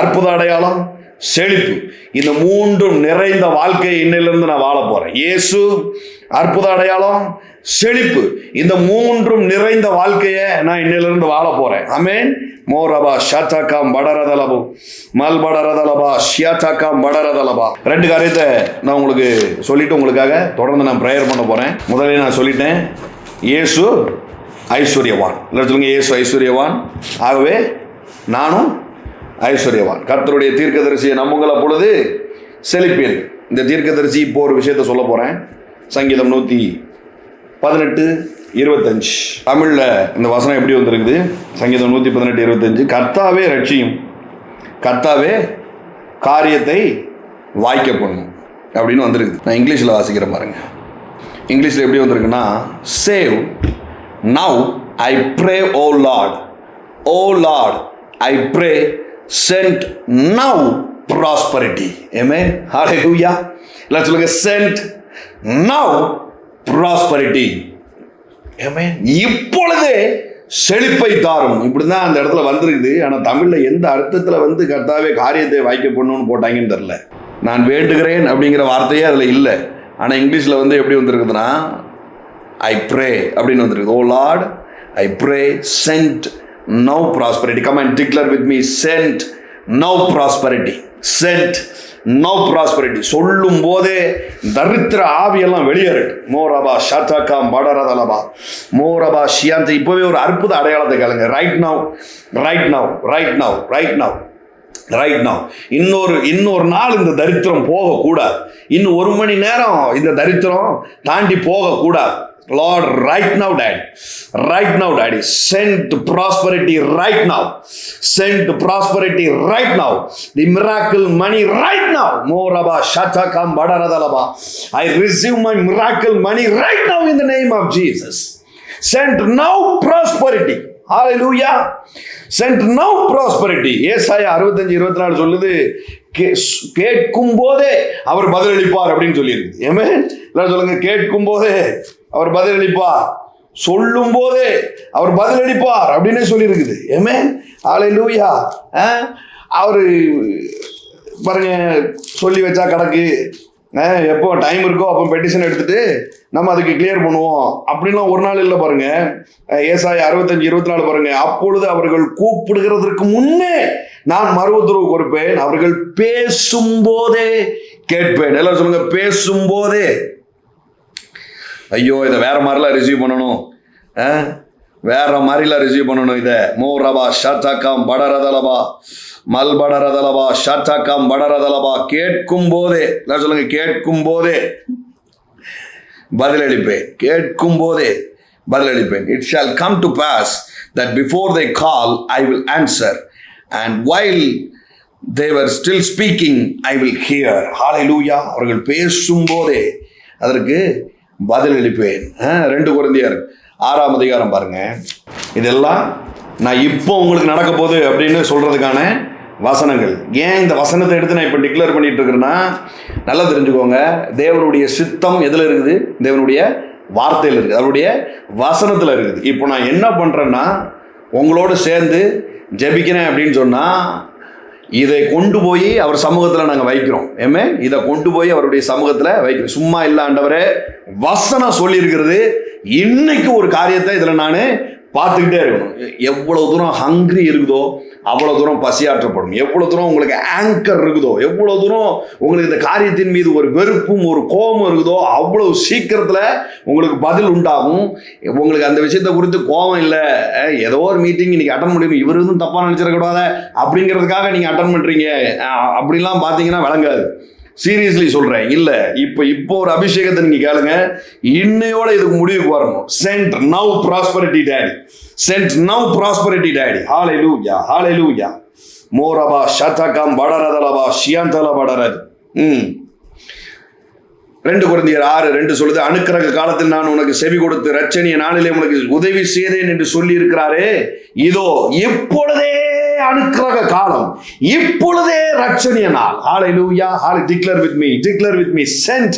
அற்புத அடையாளம், செழிப்பு. இந்த 3ம் நிறைந்த வாழ்க்கையை இன்னிலிருந்து நான் வாழ போறேன். இயேசு, அற்புத அடையாளம், செழிப்பு, இந்த 3ம் நிறைந்த வாழ்க்கையை நான் இன்னிலிருந்து வாழ போறேன். ஆமென். மோரபா ஷத்தாக்கம் படரதலபு மல்படரதலபா ஷியாத்தாக்கம் படரதலபா. 2 காரியத்தை நான் உங்களுக்கு சொல்லிட்டு உங்களுக்காக தொடர்ந்து நான் ப்ரேயர் பண்ண போறேன். முதல்ல நான் சொல்லிட்டேன், இயேசு ஐஸ்வர்யவான். இல்லை சொல்லுங்க, இயேசு ஐஸ்வர்யவான், ஆகவே நானும் ஐஸ்வர்யவான். கர்த்தருடைய தீர்க்கதரிசியை நம்புங்கள், அப்பொழுது செழிப்பீர்கள். இந்த தீர்க்கதரிசி இப்போ ஒரு விஷயத்தை சொல்ல போகிறேன். சங்கீதம் 118:25 தமிழில் இந்த வசனம் எப்படி வந்திருக்குது? சங்கீதம் 118:25, கர்த்தாவே ரட்சியும், கர்த்தாவே காரியத்தை வாய்க்க பண்ணும் அப்படின்னு வந்திருக்குது. நான் இங்கிலீஷில் வாசிக்கிறேன் பாருங்க. இங்கிலீஷில் எப்படி வந்திருக்குன்னா, save now I pray O Lord, O Lord I pray sent now prosperity. Amen, hallelujah. Let's look at sent now prosperity. Amen. இப்பொழுதே செழிப்பை தாரும். இப்படிதான் அந்த இடத்துல வந்திருக்குது. ஆனால் தமிழில் எந்த அர்த்தத்தில் வந்து கர்த்தாவே காரியத்தை வாய்க்க பண்ணணும்னு போட்டாங்கன்னு தெரியல. நான் வேண்டுகிறேன் அப்படிங்கிற வார்த்தையே அதில் இல்லை. ஆனால் இங்கிலீஷில் வந்து எப்படி வந்திருக்குதுன்னா, ஐ ப்ரே அப்படின்னு வந்திருக்குது. O Lord I pray sent now prosperity. Come and declare with me, sent now prosperity, sent now prosperity. சொல்லும் போதே தரித்திர ஆவியெல்லாம் வெளியேறட்டும். மோரபா ஷாத்தாக்காம் படரதலபா மோரபா ஷியாந்த. இப்போவே ஒரு அற்புத அடையாளத்தை கேளுங்க. Right now, right now, right now, right now, right now. இன்னொரு நாள் இந்த தரித்திரம் போகக்கூடாது. இன்னும் 1 மணி நேரம் இந்த தரித்திரம் தாண்டி போகக்கூடாது. Lord, right now, Daddy. Right now, Daddy. Send prosperity right now. Send prosperity right now. The miracle money right now. Moraba shatakam badaradalaba. I receive my miracle money right now in the name of Jesus. Send now prosperity. Hallelujah. Send now prosperity. ஏசாயா 65:24 சொல்லுது, கேட்கும் போதே அவர் பதிலளிப்பார் அப்படின்னு சொல்லியிருக்கு. ஆமென். எல்லாரும் சொல்லுங்க, கேட்கும் போதே அவர் பதிலளிப்பார், சொல்லும் போதே அவர் பதிலளிப்பார் அப்படின்னு சொல்லியிருக்குது. ஆமென், ஹல்லேலூயா. அவர் பாருங்க, சொல்லி வச்சா கணக்கு, எப்போ டைம் இருக்கோ அப்போ பெட்டிஷன் எடுத்துட்டு நம்ம அதுக்கு கிளியர் பண்ணுவோம் அப்படின்லாம் ஒரு நாள் இல்லை பாருங்க. ஏசாயா 65:24 பாருங்க. அப்பொழுது அவர்கள் கூப்பிடுகிறதற்கு முன்னே நான் மறு உத்தரவு கொடுப்பேன், அவர்கள் பேசும்போதே கேட்பேன். எல்லாரும் சொல்லுங்க, பேசும்போதே. ஐயோ, இதை வேற மாதிரிலாம் ரிசீவ் பண்ணணும், வேற மாதிரிலாம் ரிசீவ் பண்ணணும். இதை மோரபா ஷாத்தாக்காம் படரதலபா மல்படரதலபா ஷாத்தாக்காம் படரதலபா கேட்கும் போதே சொல்லுங்க, கேட்கும் போதே பதிலளிப்பேன், கேட்கும் போதே பதிலளிப்பேன். It shall come to pass that before they call I will answer, and while they were still speaking I will hear. Hallelujah. அவர்கள் பேசும்போதே அதற்கு பதிலளிப்பேன். 2 கொரிந்தியர் 6ஆம் அதிகாரம் பாருங்க. இதெல்லாம் நான் இப்போ உங்களுக்கு நடக்க போகுது அப்படின்னு சொல்றதுக்கான வசனங்கள். ஏன் இந்த வசனத்தை எடுத்து நான் இப்போ டிக்ளேர் பண்ணிட்டு இருக்கிறேன்னா, நல்லா தெரிஞ்சுக்கோங்க, தேவனுடைய சித்தம் எதில் இருக்குது? தேவனுடைய வார்த்தையில் இருக்குது, அவருடைய வசனத்தில் இருக்குது. இப்போ நான் என்ன பண்ணுறேன்னா, உங்களோடு சேர்ந்து ஜெபிக்கிறேன் அப்படின்னு சொன்னால், இதை கொண்டு போய் அவர் சமூகத்தில் நாங்கள் வைக்கிறோம். ஏமே, இதை கொண்டு போய் அவருடைய சமூகத்தில் வைக்கிறோம். சும்மா இல்லை, ஆண்டவரே வசனம் சொல்லியிருக்கிறது, இன்னைக்கு ஒரு காரியத்தை இதில் நான் பார்த்துக்கிட்டே இருக்கணும். எவ்வளோ தூரம் ஹங்க்ரி இருக்குதோ அவ்வளோ தூரம் பசியாற்றப்படும். எவ்வளோ தூரம் உங்களுக்கு ஆங்கர் இருக்குதோ, எவ்வளோ தூரம் உங்களுக்கு இந்த காரியத்தின் மீது ஒரு வெறுப்பும் ஒரு கோபமும் இருக்குதோ, அவ்வளோ சீக்கிரத்தில் உங்களுக்கு பதில் உண்டாகும். உங்களுக்கு அந்த விஷயத்தை குறித்து கோபம் இல்லை, ஏதோ ஒரு மீட்டிங் இன்னைக்கு அட்டன் பண்ணிடணும், இவர் எதுவும் தப்பாக நினச்சிடக்கூடாது அப்படிங்கிறதுக்காக நீங்கள் அட்டன் பண்ணுறீங்க அப்படிலாம் பார்த்தீங்கன்னா விளங்காது. சீரியஸ்லி சொல்றேன். இல்ல, இப்போ ஒரு அபிஷேகத்தை நீங்க கேளுங்க, இன்னையோட இதுக்கு முடிவுக்கு வரணும். Send now prosperity daddy, send now prosperity daddy. ஹalleluya, ஹalleluya. மோரபா ஷதகம் படரதலபா ஷியந்தல படரது. 2 கொரிந்தியர் 6:2 சொல்லுது, அனுக்கிரக காலத்தில் நான் உனக்கு செவி கொடுத்து ரட்சணிய நாளிலே உனக்கு உதவி செய்தேன் என்று சொல்லி இருக்கிறாரே, இதோ இப்பொழுதே அனுக்கிரக காலம், இப்பொழுதே ரட்சணிய நாள். ஹalleluya. Declare with me, sent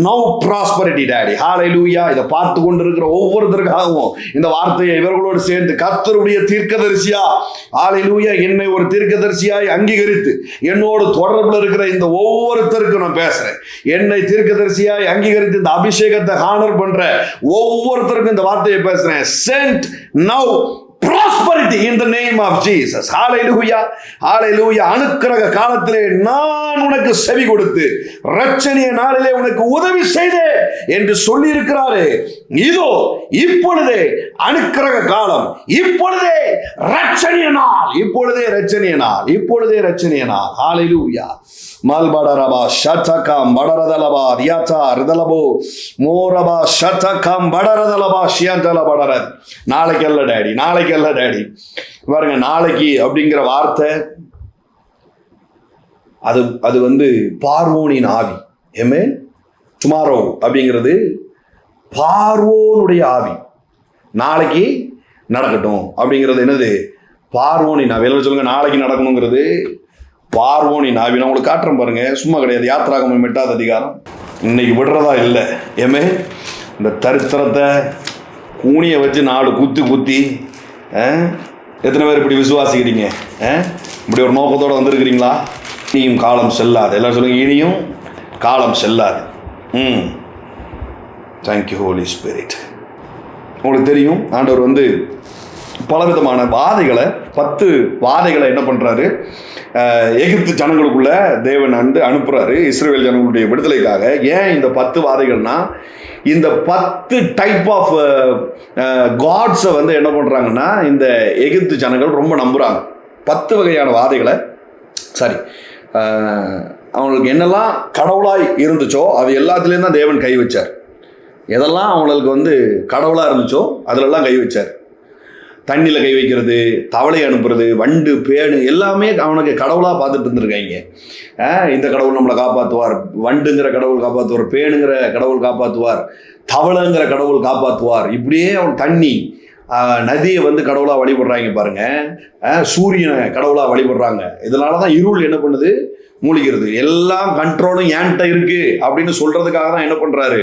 now prosperity daddy. Hallelujah. இதை பார்த்து கொண்டிருக்கிற ஒவ்வொருத்தருக்காகவும் இந்த வார்த்தையை இவர்களோடு சேர்ந்து கர்த்தருடைய தீர்க்கதரிசியா, ஹalleluya, என்னை ஒரு தீர்க்கதரிசியாய் அங்கீகரித்து என்னோடு தொடர்பில் இருக்கிற இந்த ஒவ்வொருத்தருக்கும் நான் பேசுறேன். என்னை தீர்க்கதரிசியாய் அங்கீகரித்து இந்த அபிஷேகத்தை ஹானர் பண்ற ஒவ்வொருத்தருக்கும் இந்த வார்த்தையை பேசுறேன். Sent now prosperity in the name of Jesus. Hallelujah, hallelujah. அனுக்கிரக காலத்திலே நான் உனக்கு செவி கொடுத்து இரட்சணிய நாளிலே உனக்கு உதவி செய்தேன் என்று சொல்லி இருக்கிறாரே, இதோ இப்பொழுதே அனுக்கிரக காலம், இப்பொழுதே இரட்சணிய நாள், இப்பொழுதே இரட்சணிய நாள், இப்பொழுதே இரட்சணிய நாள். Hallelujah. மல்படரபா ஷதகம் படரதலபா ரியாதா ரிதலபோ மோரபா ஷதகம் படரதலபா ஷியந்தல படரத். நாளைக்கல்ல டாடி, நாளைக்கல்ல டாடி. பாருங்க, நாளைக்கு அப்படிங்கிற வார்த்தை அது வந்து பார்வோனின் ஆவி. ஏமே, டுமாரோ அப்படிங்கிறது பார்வோனுடைய ஆவி. நாளைக்கு நடக்கட்டும் அப்படிங்கிறது என்னது? பார்வோனின் ஆவி. எல்லாம் சொல்லுங்க, நாளைக்கு நடக்கணுங்கிறது பார்வோனின் ஆவி. நான் உங்களுக்கு காட்டுறேன் பாருங்க, சும்மா கிடையாது. யாத்திராகமம் 8ஆவது அதிகாரம். இன்னைக்கு விடுறதா இல்லை. ஏமே, இந்த தரித்திரத்தை கூனியை வச்சு 4 குத்தி எத்தனை பேர் இப்படி விசுவாசிக்கிறீங்க? இப்படி ஒரு நோக்கத்தோடு வந்திருக்கிறீங்களா? இனியும் காலம் செல்லாது. எல்லாரும் சொல்லுங்க, இனியும் காலம் செல்லாது. Thank you Holy Spirit. உங்களுக்கு தெரியும், ஆண்டவர் வந்து பலவிதமான வாதைகளை 10 வாதைகளை என்ன பண்ணுறாரு, எகிப்து ஜனங்களுக்குள்ள தேவன் அனுப்புறாரு இஸ்ரவேல் ஜனங்களுடைய விடுதலைக்காக. ஏன் இந்த 10 வாதைகள்னா, இந்த 10 டைப் ஆஃப் காட்ஸை வந்து என்ன பண்ணுறாங்கன்னா இந்த எகிப்து ஜனங்கள் ரொம்ப நம்புகிறாங்க. 10 வகையான வாதைகளை, சாரி, அவங்களுக்கு என்னெல்லாம் கடவுளாய் இருந்துச்சோ அது எல்லாத்துலேயும் தான் தேவன் கை வச்சார். எதெல்லாம் அவங்களுக்கு வந்து கடவுளாக இருந்துச்சோ அதிலெல்லாம் கை வச்சார். தண்ணியில் கை வைக்கிறது, தவளை அனுப்புறது, வண்டு, பேணு எல்லாமே அவனுக்கு கடவுளாக பார்த்துட்டு இருந்திருக்காங்க. இந்த கடவுள் நம்மளை காப்பாற்றுவார், வண்டுங்கிற கடவுள் காப்பாற்றுவார், பேணுங்கிற கடவுள் காப்பாற்றுவார், தவளைங்கிற கடவுள் காப்பாற்றுவார். இப்படியே அவன் தண்ணி, நதியை வந்து கடவுளாக வழிபடுறாங்க பாருங்க, சூரியனை கடவுளாக வழிபடுறாங்க. இதனால தான் இருள் என்ன பண்ணுது, மூழ்கிறது. எல்லாம் கண்ட்ரோலும் ஏன்ட்ட இருக்கு அப்படின்னு சொல்றதுக்காக தான் என்ன பண்றாரு,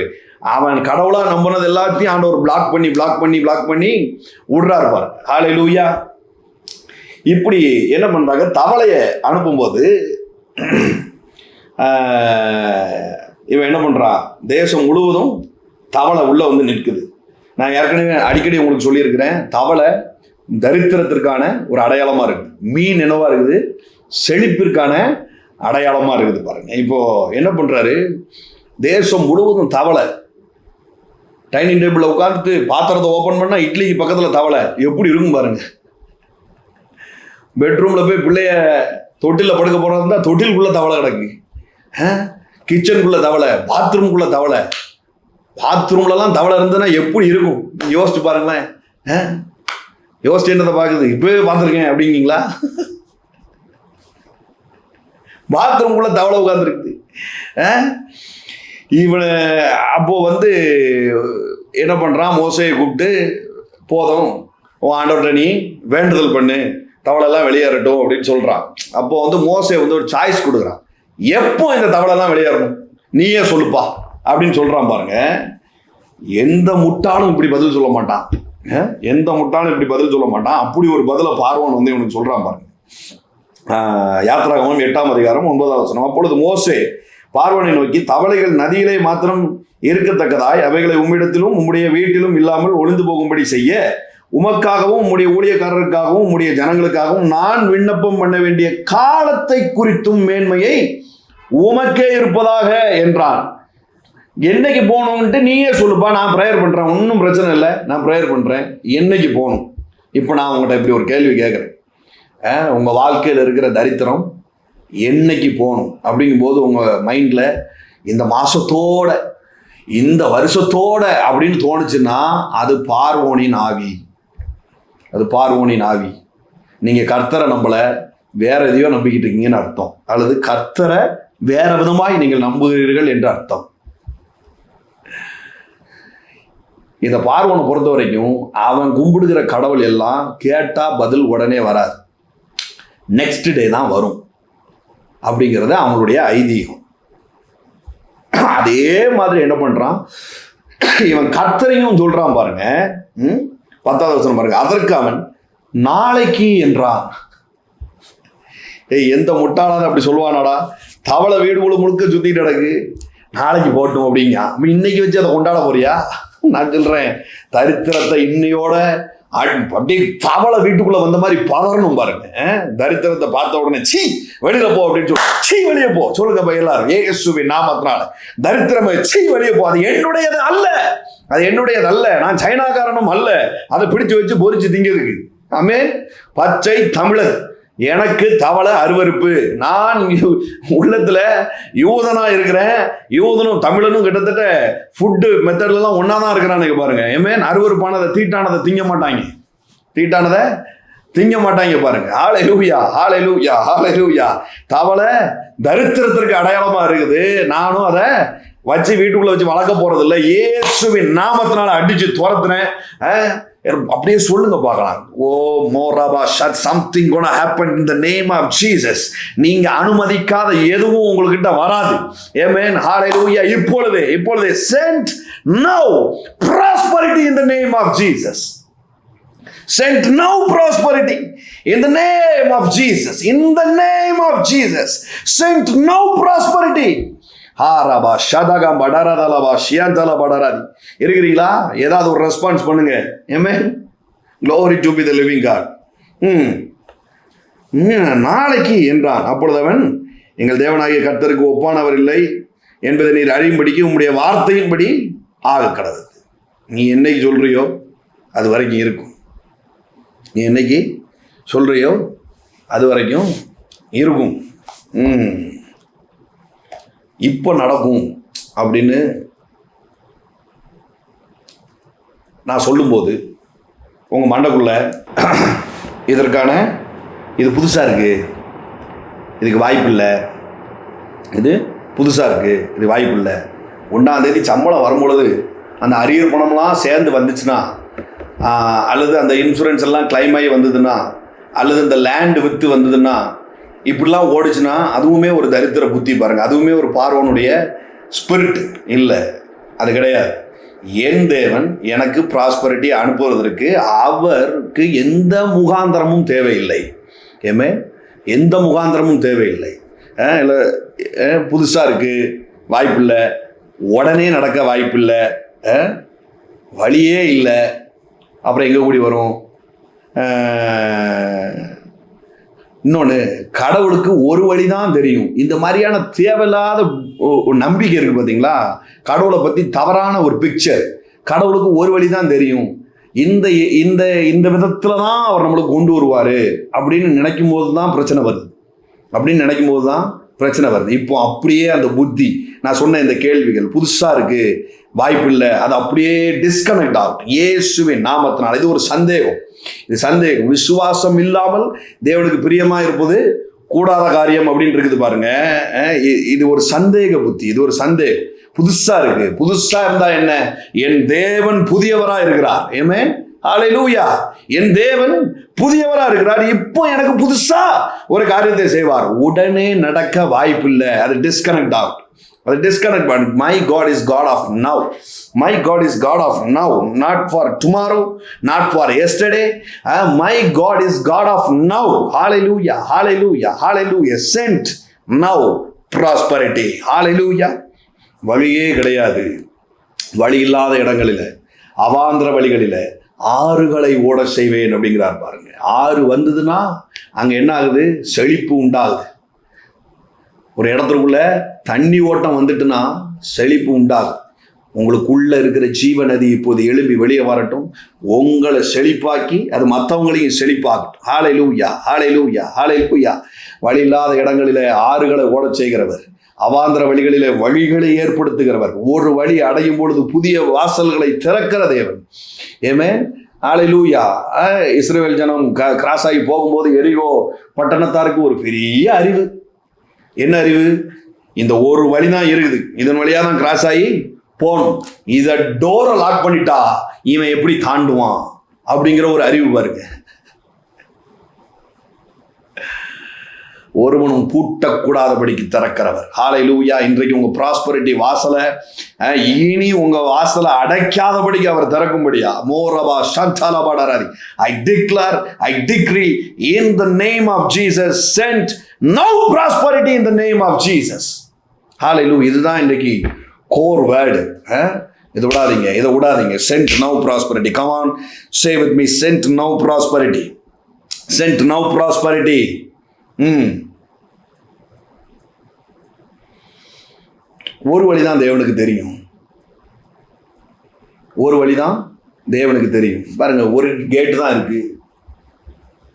அவன் கடவுளா நம்பினது எல்லாத்தையும் ஆண்டவர் பிளாக் பண்ணி விடுறாரு பாரு. ஹல்லேலூயா. இப்படி என்ன பண்றாங்க, தவளையை அனுப்பும்போது இவன் என்ன பண்றான், தேசம் முழுவதும் தவளை உள்ள வந்து நிற்குது. நான் ஏற்கனவே அடிக்கடி உங்களுக்கு சொல்லியிருக்கிறேன், தவளை தரித்திரத்திற்கான ஒரு அடையாளமா இருக்குது, மீன் என்னவா இருக்குது, செழிப்பிற்கான அடையாளமா இருக்குது பாருங்க. இப்போ என்ன பண்றாரு, தேசம் முழுவதும் டைனிங் டேபிளில் உட்காந்துட்டு பாத்திரத்தை ஓப்பன் பண்ணால் இட்லிக்கு பக்கத்தில் தவளை எப்படி இருக்கும் பாருங்க. பெட்ரூமில் போய் பிள்ளைய தொட்டிலில் படுக்க போகிறதா தொட்டிலுக்குள்ளே தவளை கிடக்கு. கிச்சனுக்குள்ளே தவளை, பாத்ரூமுக்குள்ளே தவளை. பாத்ரூம்லலாம் தவளை இருந்ததுன்னா எப்படி இருக்கும் யோசிச்சு பாருங்களேன். யோசிச்சு என்னதை பார்க்குது, இப்போவே பார்த்துருக்கேன் அப்படிங்களா? பாத்ரூம்குள்ளே தவளை உட்காந்துருக்குது. இவனை அப்போ என்ன பண்ணுறான், மோசையை கூப்பிட்டு போதும் ஆண்டவர்கிட்ட நீ வேண்டுதல் பண்ணு, தவளைலாம் வெளியேறட்டும் அப்படின்னு சொல்கிறான். அப்போ மோசே ஒரு சாய்ஸ் கொடுக்குறான். எப்போ இந்த தவளைலாம் வெளியேறணும் நீயே சொல்லுப்பா அப்படின்னு சொல்கிறான் பாருங்க. எந்த முட்டாளும் இப்படி பதில் சொல்ல மாட்டான். எந்த முட்டாளும் இப்படி பதில் சொல்ல மாட்டான். அப்படி ஒரு பதிலை பார்வோன் இவனுக்கு சொல்கிறான் பாருங்க. யாத்திராகமம் 8ஆம் அதிகாரம் 9ஆம் வசனம். அப்பொழுது மோசே பார்வோனை நோக்கி, தவளைகள் நதியிலே மாத்திரம் இருக்கத்தக்கதாய் அவைகளை உம்மிடத்திலும் உம்முடைய வீட்டிலும் இல்லாமல் ஒளிந்து போகும்படி செய்ய உமக்காகவும் உம்முடைய ஊழியக்காரருக்காகவும் உம்முடைய ஜனங்களுக்காகவும் நான் விண்ணப்பம் பண்ண வேண்டிய காலத்தை குறித்தும் மேன்மையை உமக்கே இருப்பதாக என்றான். என்னைக்கு போகணும்ன்ட்டு நீயே சொல்லுப்பா, நான் ப்ரேயர் பண்ணுறேன், ஒன்றும் பிரச்சனை இல்லை, நான் ப்ரேயர் பண்ணுறேன். என்னைக்கு போகணும்? இப்போ நான் உங்கள்கிட்ட இப்படி ஒரு கேள்வி கேட்குறேன். உங்கள் வாழ்க்கையில் இருக்கிற தரித்திரம் என்னைக்கு போகணும் அப்படிங்கும்போது உங்கள் மைண்டில் இந்த மாதத்தோட இந்த வருஷத்தோட அப்படின்னு தோணுச்சுன்னா அது பார்வோனின் ஆவி. அது பார்வோனின் ஆவி. நீங்கள் கர்த்தரை நம்பலை, வேற எதையோ நம்பிக்கிட்டு இருக்கீங்கன்னு அர்த்தம். அல்லது கர்த்தரை வேற விதமாய் நீங்கள் நம்புகிறீர்கள் என்று அர்த்தம். இந்த பார்வோனை பொறுத்த வரைக்கும் அவன் கும்பிடுகிற கடவுள் எல்லாம் கேட்டால் பதில் உடனே வராது, நெக்ஸ்ட் டே தான் வரும் அப்படிங்கிறது அவங்களுடைய ஐதீகம். அதே மாதிரி என்ன பண்றான் இவன், கர்த்தரையும் சொல்றான் பாருங்க. 10ஆவது வசனம் பாருங்க. அதற்கு அவன் நாளைக்கு என்றான். எந்த முட்டாளாத அப்படி சொல்லுவானாடா? தவளை வீடு முழுக்க சுத்திட்டு கிடக்கு, நாளைக்கு போட்டும் அப்படிங்க. இன்னைக்கு வச்சு அதை கொண்டாட போறியா? நான் சொல்றேன், தரித்திரத்தை இன்னையோட அப்படியே தவளை வீட்டுக்குள்ள வந்த மாதிரி பதறணும் பாருங்க. தரித்திரத்தை பார்த்த உடனே சீ வெளியில போ அப்படின்னு சொல்லி, சீ வெளியே போ சொல்லுங்க எல்லாரும், இயேசுவின் நாமத்தினால தரித்திரமே சீ வெளியே போ. அது என்னுடையது அல்ல, அது என்னுடையது அல்ல, நான் சைனாக்காரனும் அல்ல அதை பிடிச்சு வச்சு பொறிச்சு திங்கிறதுக்கு. ஆமென். பச்சை தமிழர், எனக்கு தவளை அருவருப்பு. நான் உள்ளத்துல யூதனா இருக்கிறேன், யூதனும் தமிழனும் கிட்டத்தட்ட ஃபுட்டு மெத்தட்லாம் ஒன்னா தான் இருக்கிறான்னு பாருங்க. ஏமேன். அருவருப்பானதை தீட்டானதை திங்க மாட்டாங்க, தீட்டானதை திங்க மாட்டாங்க பாருங்க. ஹல்லேலூயா, ஹல்லேலூயா, ஹல்லேலூயா. தவளை தரித்திரத்திற்கு அடையாளமா இருக்குது. நானும் அதை வச்சு வீட்டுக்குள்ள வச்சு வளர்க்க போறது இல்லை, இயேசுவின் நாமத்தினால அடிச்சு துரத்துனேன். அப்படியே சொல்லுங்க பார்க்கலாம். ஓ மோராபா ஷட் something gonna happen in the name of Jesus. நீங்க அனுமதிக்காத எதுவும் உங்ககிட்ட வராது. ஆமென். ஹல்லேலூயா. இப்பொழுதே send now prosperity in the name of Jesus. Send now prosperity in the name of Jesus. In the name of Jesus. Send now prosperity. ஹாராபா ஷதகா படரதலபா ஷியந்தல படராதி. இருக்கிறீங்களா? ஏதாவது ஒரு response பண்ணுங்க. ஆமென். Glory to be the living God. நாளைக்கு என்றான். அப்பொழுது அவன், எங்கள் தேவனாகிய கர்த்தருக்கு ஒப்பானவர் இல்லை என்பதை நீர் அறியும்படிக்கு உம்முடைய வார்த்தையின்படி ஆக கடவுது. நீ என்னைக்கு சொல்றியோ அது வரைக்கும் இருக்கும். நீ என்னைக்கு சொல்றியோ அது வரைக்கும் இருக்கும். இப்போ நடக்கும் அப்படின்னு நான் சொல்லும்போது உங்கள் மண்டைக்குள்ள இது புதுசாக இருக்குது, இதுக்கு வாய்ப்பு இல்லை, இது புதுசாக இருக்குது, இது வாய்ப்பு இல்லை. 1ஆம் தேதி சம்பளம் வரும்பொழுது அந்த அரியர் பணம்லாம் சேர்ந்து வந்துச்சுன்னா, அல்லது அந்த இன்சூரன்ஸ் எல்லாம் கிளைம் ஆகி வந்ததுன்னா, அல்லது இந்த லேண்டு விற்று வந்ததுன்னா, இப்படிலாம் ஓடிச்சுன்னா அதுவுமே ஒரு தரித்திர புத்தி பாருங்க. அதுவுமே ஒரு பார்வோனுடைய ஸ்பிரிட் இல்லை, அது கிடையாது. என் தேவன் எனக்கு ப்ராஸ்பரிட்டி அனுப்புவதற்கு அவருக்கு எந்த முகாந்திரமும் தேவையில்லை. ஏமே, எந்த முகாந்திரமும் தேவையில்லை. இல்லை புதுசாக இருக்குது, வாய்ப்பில்லை, உடனே நடக்க வாய்ப்பில்லை, வழியே இல்லை, அப்புறம் எங்கே கூடி வரும்? இன்னொன்று, கடவுளுக்கு ஒரு வழி தான் தெரியும். இந்த மாதிரியான தேவையில்லாத நம்பிக்கை இருக்குது பார்த்தீங்களா? கடவுளை பற்றி தவறான ஒரு பிக்சர், கடவுளுக்கு ஒரு வழி தான் தெரியும், இந்த இந்த இந்த விதத்துல தான் அவர் நம்மளுக்கு கொண்டு வருவாரு அப்படின்னு நினைக்கும் போது தான் பிரச்சனை வருது. இப்போ அப்படியே அந்த புத்தி, நான் சொன்ன இந்த கேள்விகள் புதுசா இருக்கு, வாய்ப்பு இல்லை, அது அப்படியே டிஸ்கனெக்ட் ஆகும் இயேசுவின் நாமத்தினால். இது ஒரு சந்தேகம், விசுவாசம் இல்லாமல் தேவனுக்கு பிரியமா இருப்பது கூடாத காரியம் அப்படின்னு இருக்குது பாருங்க. இது ஒரு சந்தேக புத்தி, இது ஒரு சந்தேகம். புதுசா இருக்கு. புதுசா இருந்தா என்ன? என் தேவன் புதியவரா இருக்கிறார். ஆமென், ஹல்லேலூயா. என் தேவன் புதியவரா இருக்கிறார். இப்போ எனக்கு புதுசா ஒரு காரியத்தை செய்வார். உடனே நடக்க வாய்ப்பு இல்லை. அது டிஸ்கனெக்ட் ஆகும். My God is God of now. My God is God of now, not for tomorrow, not for yesterday. My God is God of now. Hallelujah, hallelujah, hallelujah. Sent now prosperity. Hallelujah. வழியே கிடையாது. வழி இல்லாத இடங்களில், அவாந்திர வழிகளில் ஆறுகளை ஓட செய்வேன் அப்படிங்கிறார் பாருங்க. ஆறு வந்ததுன்னா அங்க என்ன ஆகுது? செழிப்பு உண்டாகுது. ஒரு இடத்துக்குள்ள தண்ணி ஓட்டம் வந்துட்டுன்னா செழிப்பு உண்டாகும். உங்களுக்குள்ள இருக்கிற ஜீவ நதி இப்போது எழும்பி வெளியே வரட்டும், உங்களை செழிப்பாக்கி அது மற்றவங்களையும் செழிப்பாகட்டும். ஹல்லேலூயா, ஹல்லேலூயா, ஹல்லேலூயா. வழி இல்லாத இடங்களிலே ஆறுகளை ஓடச் செய்கிறவர், அவாந்திர வழிகளிலே வழிகளை ஏற்படுத்துகிறவர், ஒரு வழி அடையும் பொழுது புதிய வாசல்களை திறக்கிற தேவன். ஆமென், ஹல்லேலூயா. இஸ்ரவேல் ஜனம் கிராஸ் ஆகி போகும்போது எரிகோ பட்டணத்தாருக்கு ஒரு பெரிய அறிவு. என்ன அறிவு? இந்த ஒரு வழி தான் இருக்குது, இதன் வழியா தான் கிராஸ் ஆகி போகணும். இதை டோரை லாக் பண்ணிட்டா இவன் எப்படி தாண்டுவான் அப்படிங்கிற ஒரு அறிவு பாருங்க. ஒருவனும் பூட்டக்கூடாதபடிக்கு திறக்கிறவர். ஹல்லேலூயா. இன்றைக்கு உங்க ப்ராஸ்பரிட்டி வாசலை, இனி உங்க வாசலை அடைக்காதபடிக்கு அவர் திறக்கும்படியா. மோரபா சந்தலபடராதி. I declare, I decree in the name of Jesus, sent no prosperity in the name of Jesus. ஹல்லேலூயா. இதுதான் இன்றைக்கு கோர் வேர்டு. இதை விடாதீங்க. Sent no prosperity. Come on, say with me, sent no prosperity. Sent no prosperity. ஒரு வழிதான் தேவனுக்கு தெரியும். பாருங்க, ஒரு கேட்டு தான் இருக்கு,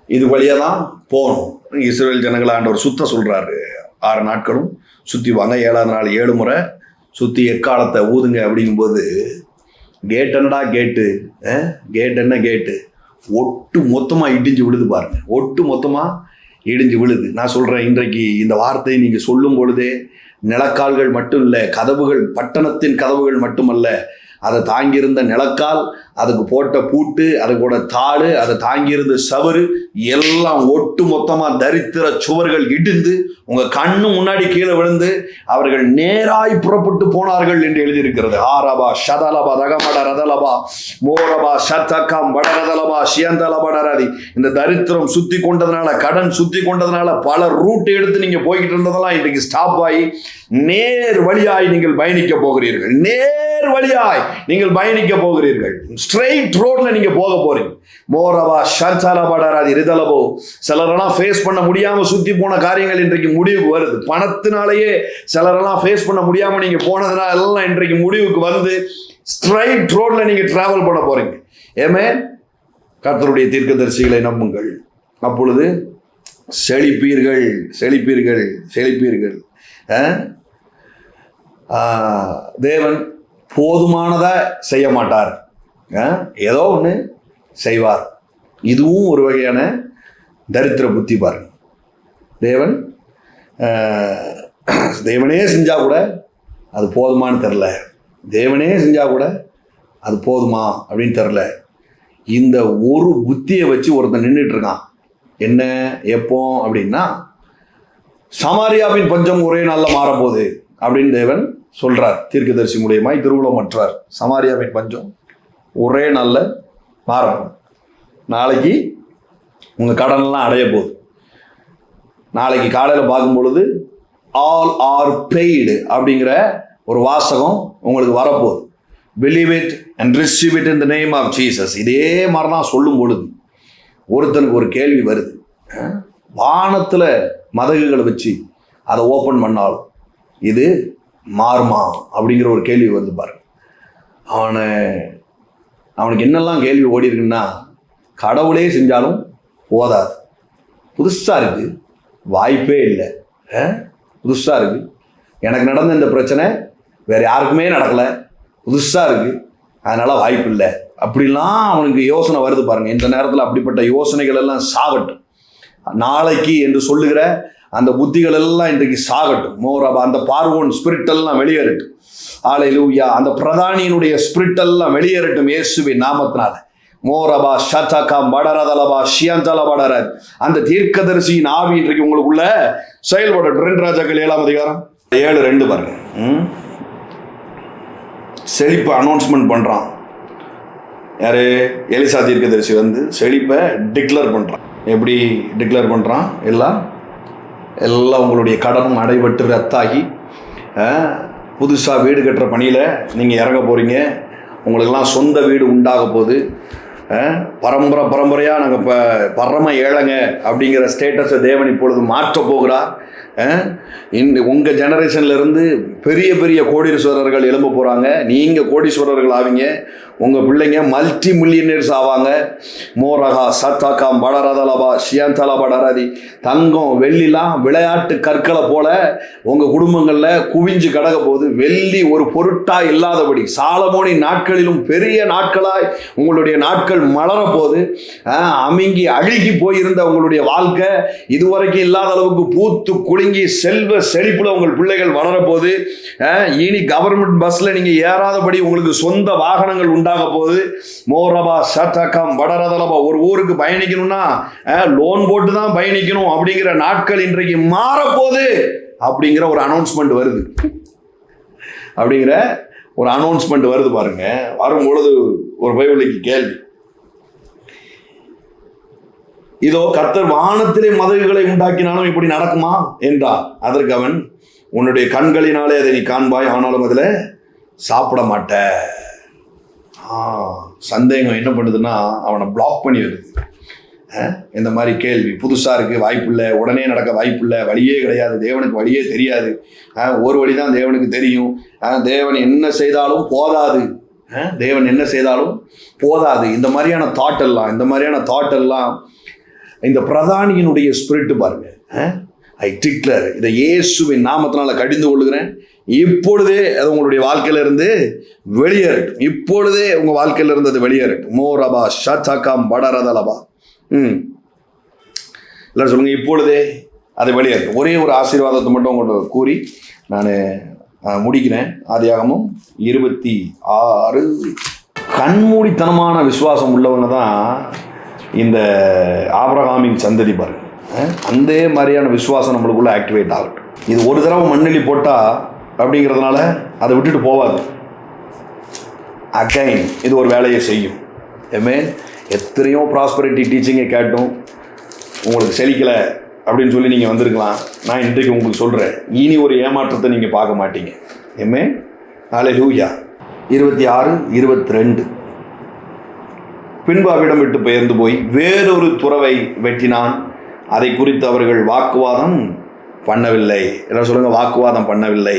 இது வழியா தான் போகணும். இஸ்ரவேல் ஜனங்களை ஆண்டவர் சுத்த சொல்றாரு. 6 நாட்களும் சுத்தி வாங்க, 7ஆவது நாள் 7 முறை சுத்தி எக்காலத்தை ஊதுங்க அப்படிங்கும்போது, கேட் என்னடா கேட்டு? கேட் என்ன கேட்டு? ஒட்டு மொத்தமா இடிஞ்சு விழுது பாருங்க. இடிஞ்சு விழுது. நான் சொல்றேன், இன்றைக்கு இந்த வார்த்தையை நீங்க சொல்லும் பொழுதே நிலக்கால்கள் மட்டும் இல்லை, கதவுகள், பட்டணத்தின் கதவுகள் மட்டுமல்ல, அதை தாங்கியிருந்த நிலக்கால், அதுக்கு போட்ட பூட்டு, அதுக்கூட தாடு, அதை தாங்கியிருந்த சவறு எல்லாம் ஒட்டு மொத்தமாக தரித்திர சுவர்கள் இடிந்து உங்க கண்ணு முன்னாடி கீழே விழுந்து அவர்கள் நேராய் புறப்பட்டு போனார்கள் என்று எழுதியிருக்கிறது. ஆரபா ஷதலபா ரகமட ரதலபா மோரபா சத்தக்கம் படரதலபா சியந்தலபடராதி. இந்த தரித்திரம் சுத்தி கொண்டதுனால, கடன் சுத்தி கொண்டதுனால பல ரூட் எடுத்து நீங்க போய்கிட்டு இருந்ததெல்லாம் இன்றைக்கு ஸ்டாப் ஆகி நேர் வழியாய் நீங்கள் பயணிக்க போகிறீர்கள். ஸ்ட்ரெயிட் ரோட்ல நீங்க போக போறீங்க. மோரபா ஷந்தலபடராதி ரிதலபோ. சிலரெல்லாம் ஃபேஸ் பண்ண முடியாம சுத்தி போன காரியங்கள் இன்றைக்கு முடிவுக்கு வருது. பணத்தினாலேயே சிலரெல்லாம் ஃபேஸ் பண்ண முடியாம நீங்க போனதுனால எல்லாம் இன்றைக்கு முடிவுக்கு வந்து ஸ்ட்ரைட் ரோட்ல நீங்க டிராவல் பண்ண போறீங்க. ஆமென். கர்த்தருடைய தீர்க்கதரிசிகளை நம்புங்கள், அப்பொழுது செழிப்பீர்கள். தேவன் போதுமானதா செய்ய மாட்டார், ஏதோ ஒன்று செய்வார். இதுவும் ஒரு வகையான தரித்திர புத்தி பாருங்க. தேவனே செஞ்சா கூட அது போதுமான்னு தெரில, தேவனே செஞ்சா கூட அது போதுமா அப்படின்னு தெரில. இந்த ஒரு புத்தியை வச்சு ஒருத்தன் நின்றுட்டு இருக்கான். என்ன எப்போ அப்படின்னா, சமாரியாவின் பஞ்சம் ஒரே நாளில் மாறப்போகுது அப்படின்னு தேவன் சொல்றார். தீர்க்கதரிசி மூலியமாய் திருவுளமற்றார். சமாரியாவின் பஞ்சம் ஒரே நாளில் மாறப்போகுது. நாளைக்கு உங்க கடனெல்லாம் அடைய போகுது. நாளைக்கு காலையில் பார்க்கும் பொழுது ஆல் ஆர் பெய்டு அப்படிங்கிற ஒரு வாசகம் உங்களுக்கு வரப்போகுது. Believe it and receive it in the name of Jesus. இதே மாதிரி தான் சொல்லும் பொழுது ஒருத்தனுக்கு ஒரு கேள்வி வருது. வானத்தில் மதகுகளை வச்சு அதை ஓப்பன் பண்ணாலும் இது மாறுமா அப்படிங்கிற ஒரு கேள்வி வந்து பாருங்க. அவனை அவனுக்கு என்னெல்லாம் கேள்வி ஓடி இருக்குன்னா, கடவுளே செஞ்சாலும் போதாது, புதுசாக இருக்குது, வாய்ப்பே இல்லை, புதுசாக இருக்குது, எனக்கு நடந்த இந்த பிரச்சனை வேறு யாருக்குமே நடக்கலை, புதுசாக இருக்குது, அதனால் வாய்ப்பு இல்லை, அப்படிலாம் அவனுக்கு யோசனை வருது பாருங்கள். இந்த நேரத்தில் அப்படிப்பட்ட யோசனைகள் எல்லாம் சாகட்டும். நாளைக்கு என்று சொல்லுகிற அந்த புத்திகள் எல்லாம் இன்றைக்கு சாகட்டும். மோரபா அந்த பார்வோன் ஸ்பிரிட் எல்லாம் வெளியேறட்டும். ஹல்லேலூயா. அந்த பிரதானியினுடைய ஸ்பிரிட் எல்லாம் வெளியேறட்டும் இயேசுவின் நாமத்தினால. மோரபா ஷதகா படரதலபா ஷியந்தல படரத். அந்த தீர்க்கதரிசியின் ஆவி இன்றைக்கு உங்களுக்குள்ள செயல்படட்டும். 2 ராஜாக்கள் 7ஆம் அதிகாரம் 7:2 பாருங்க. செழிப்பை அனௌன்ஸ்மெண்ட் பண்றான். யாரு? எலிசா தீர்க்கதரிசி வந்து செழிப்பை டிக்ளேர் பண்றான். எப்படி டிக்ளேர் பண்றான்? எல்லாம் உங்களுடைய கடனும் அடைபட்டு ரத்தாகி புதுசாக வீடு கட்டுற பணியில் நீங்கள் இறங்க போகிறீங்க. உங்களுக்கெல்லாம் சொந்த வீடு உண்டாக போகுது. பரம்பரையாக நாங்கள் இப்போ பரம ஏழைங்க அப்படிங்கிற ஸ்டேட்டஸை தேவன் இப்பொழுது மாற்ற போகிறார். உங்கள் ஜெனரேஷன்லேருந்து பெரிய பெரிய கோடீஸ்வரர்கள் எழும்ப போகிறாங்க. நீங்கள் கோடீஸ்வரர்கள் ஆவீங்க. உங்கள் பிள்ளைங்க மல்டி மில்லியனர்ஸ் ஆவாங்க. மோரகா சத்தாக்கா படரதலபா ஷியந்தல படராதி. தங்கம் வெள்ளிலாம் விளையாட்டு கற்களை போல உங்கள் குடும்பங்களில் குவிஞ்சு கிடக்க போகுது. வெள்ளி ஒரு பொருட்டாக இல்லாதபடி சாலமோனின் நாட்களிலும் பெரிய நாட்களாய் உங்களுடைய நாட்கள் மலர போகுது. அமுங்கி அழுகி போயிருந்த உங்களுடைய வாழ்க்கை இதுவரைக்கும் இல்லாத அளவுக்கு பூத்து குலுங்கி செல்வ செழிப்புல உங்கள் பிள்ளைகள் வளர போகுது. இனி கவர்மெண்ட் பஸ்ல நீங்க ஏறாதபடி உங்களுக்கு சொந்த வாகனங்கள் உண்டாக போகுது. மோரபா சத்தகம் வடரதலபா. ஒரு ஊருக்கு பயணிக்கணும்னா லோன் போட்டு தான் பயணிக்கணும் அப்படிங்கிற நாட்கள் இன்றைக்கு மாறப்போகுது அப்படிங்கிற ஒரு அனௌன்ஸ்மெண்ட் வருது. பாருங்க. வரும்பொழுது ஒரு பைபிளுக்கு கேள்வி, இதோ கர்த்தர் வானத்திலே மதகுகளை உண்டாக்கினாலும் இப்படி நடக்குமா என்றார். அதற்கு அவன், உன்னுடைய கண்களினாலே அதை நீ காண்பாய், ஆனாலும் அதில் சாப்பிட மாட்ட. சந்தேகம் என்ன பண்ணுதுன்னா அவனை பிளாக் பண்ணி வருது. இந்த மாதிரி கேள்வி புதுசாக இருக்குது, வாய்ப்பில்லை, உடனே நடக்க வாய்ப்பில்லை, வழியே கிடையாது, தேவனுக்கு வழியே தெரியாது, ஒரு வழி தான் தேவனுக்கு தெரியும், தேவன் என்ன செய்தாலும் போதாது, இந்த மாதிரியான தாட் எல்லாம் இந்த பிரதானியினுடைய ஸ்பிரிட் பாருங்க. ஐ டிக்ளேர், இதை இயேசுவின் நாமத்தினால கடிந்து கொள்ளுகிறேன். இப்பொழுதே அது உங்களுடைய வாழ்க்கையிலிருந்து வெளியேறட்டும். இப்பொழுதே உங்க வாழ்க்கையிலிருந்து அது வெளியேறட்டும். மோரபா ஷதகம் படரதலபா. எல்லாரும் சொல்லுங்க, இப்பொழுதே அது வெளியேறட்டும். ஒரே ஒரு ஆசீர்வாதத்தை மட்டும் உங்கள்கிட்ட கூறி நான் முடிக்கிறேன். ஆதியாகமம் 26. கண்மூடித்தனமான விசுவாசம் உள்ளவங்க தான் இந்த ஆபிரகாமின் சந்ததி பாருங்க. அந்த மாதிரியான விசுவாசம் நம்மளுக்குள்ள ஆக்டிவேட் ஆகட்டும். இது ஒரு தடவை மண்ணெளி போட்டால் அப்படிங்கிறதுனால அதை விட்டுட்டு போவாது. அகைன் இது ஒரு வேலையை செய்யும். எத்தனையோ ப்ராஸ்பரிட்டி டீச்சிங்கை கேட்டும் உங்களுக்கு செழிக்கலை அப்படின்னு சொல்லி நீங்கள் வந்திருக்கலாம். நான் இன்றைக்கு உங்களுக்கு சொல்கிறேன், இனி ஒரு ஏமாற்றத்தை நீங்கள் பார்க்க மாட்டீங்க. ஹல்லேலூயா. 26-22. பின்பு அவ்விடம் விட்டு பெயர்ந்து போய் வேறொரு துறவை வெட்டினான். அதை குறித்து அவர்கள் வாக்குவாதம் பண்ணவில்லை. எல்லாம் சொல்லுங்க, வாக்குவாதம் பண்ணவில்லை.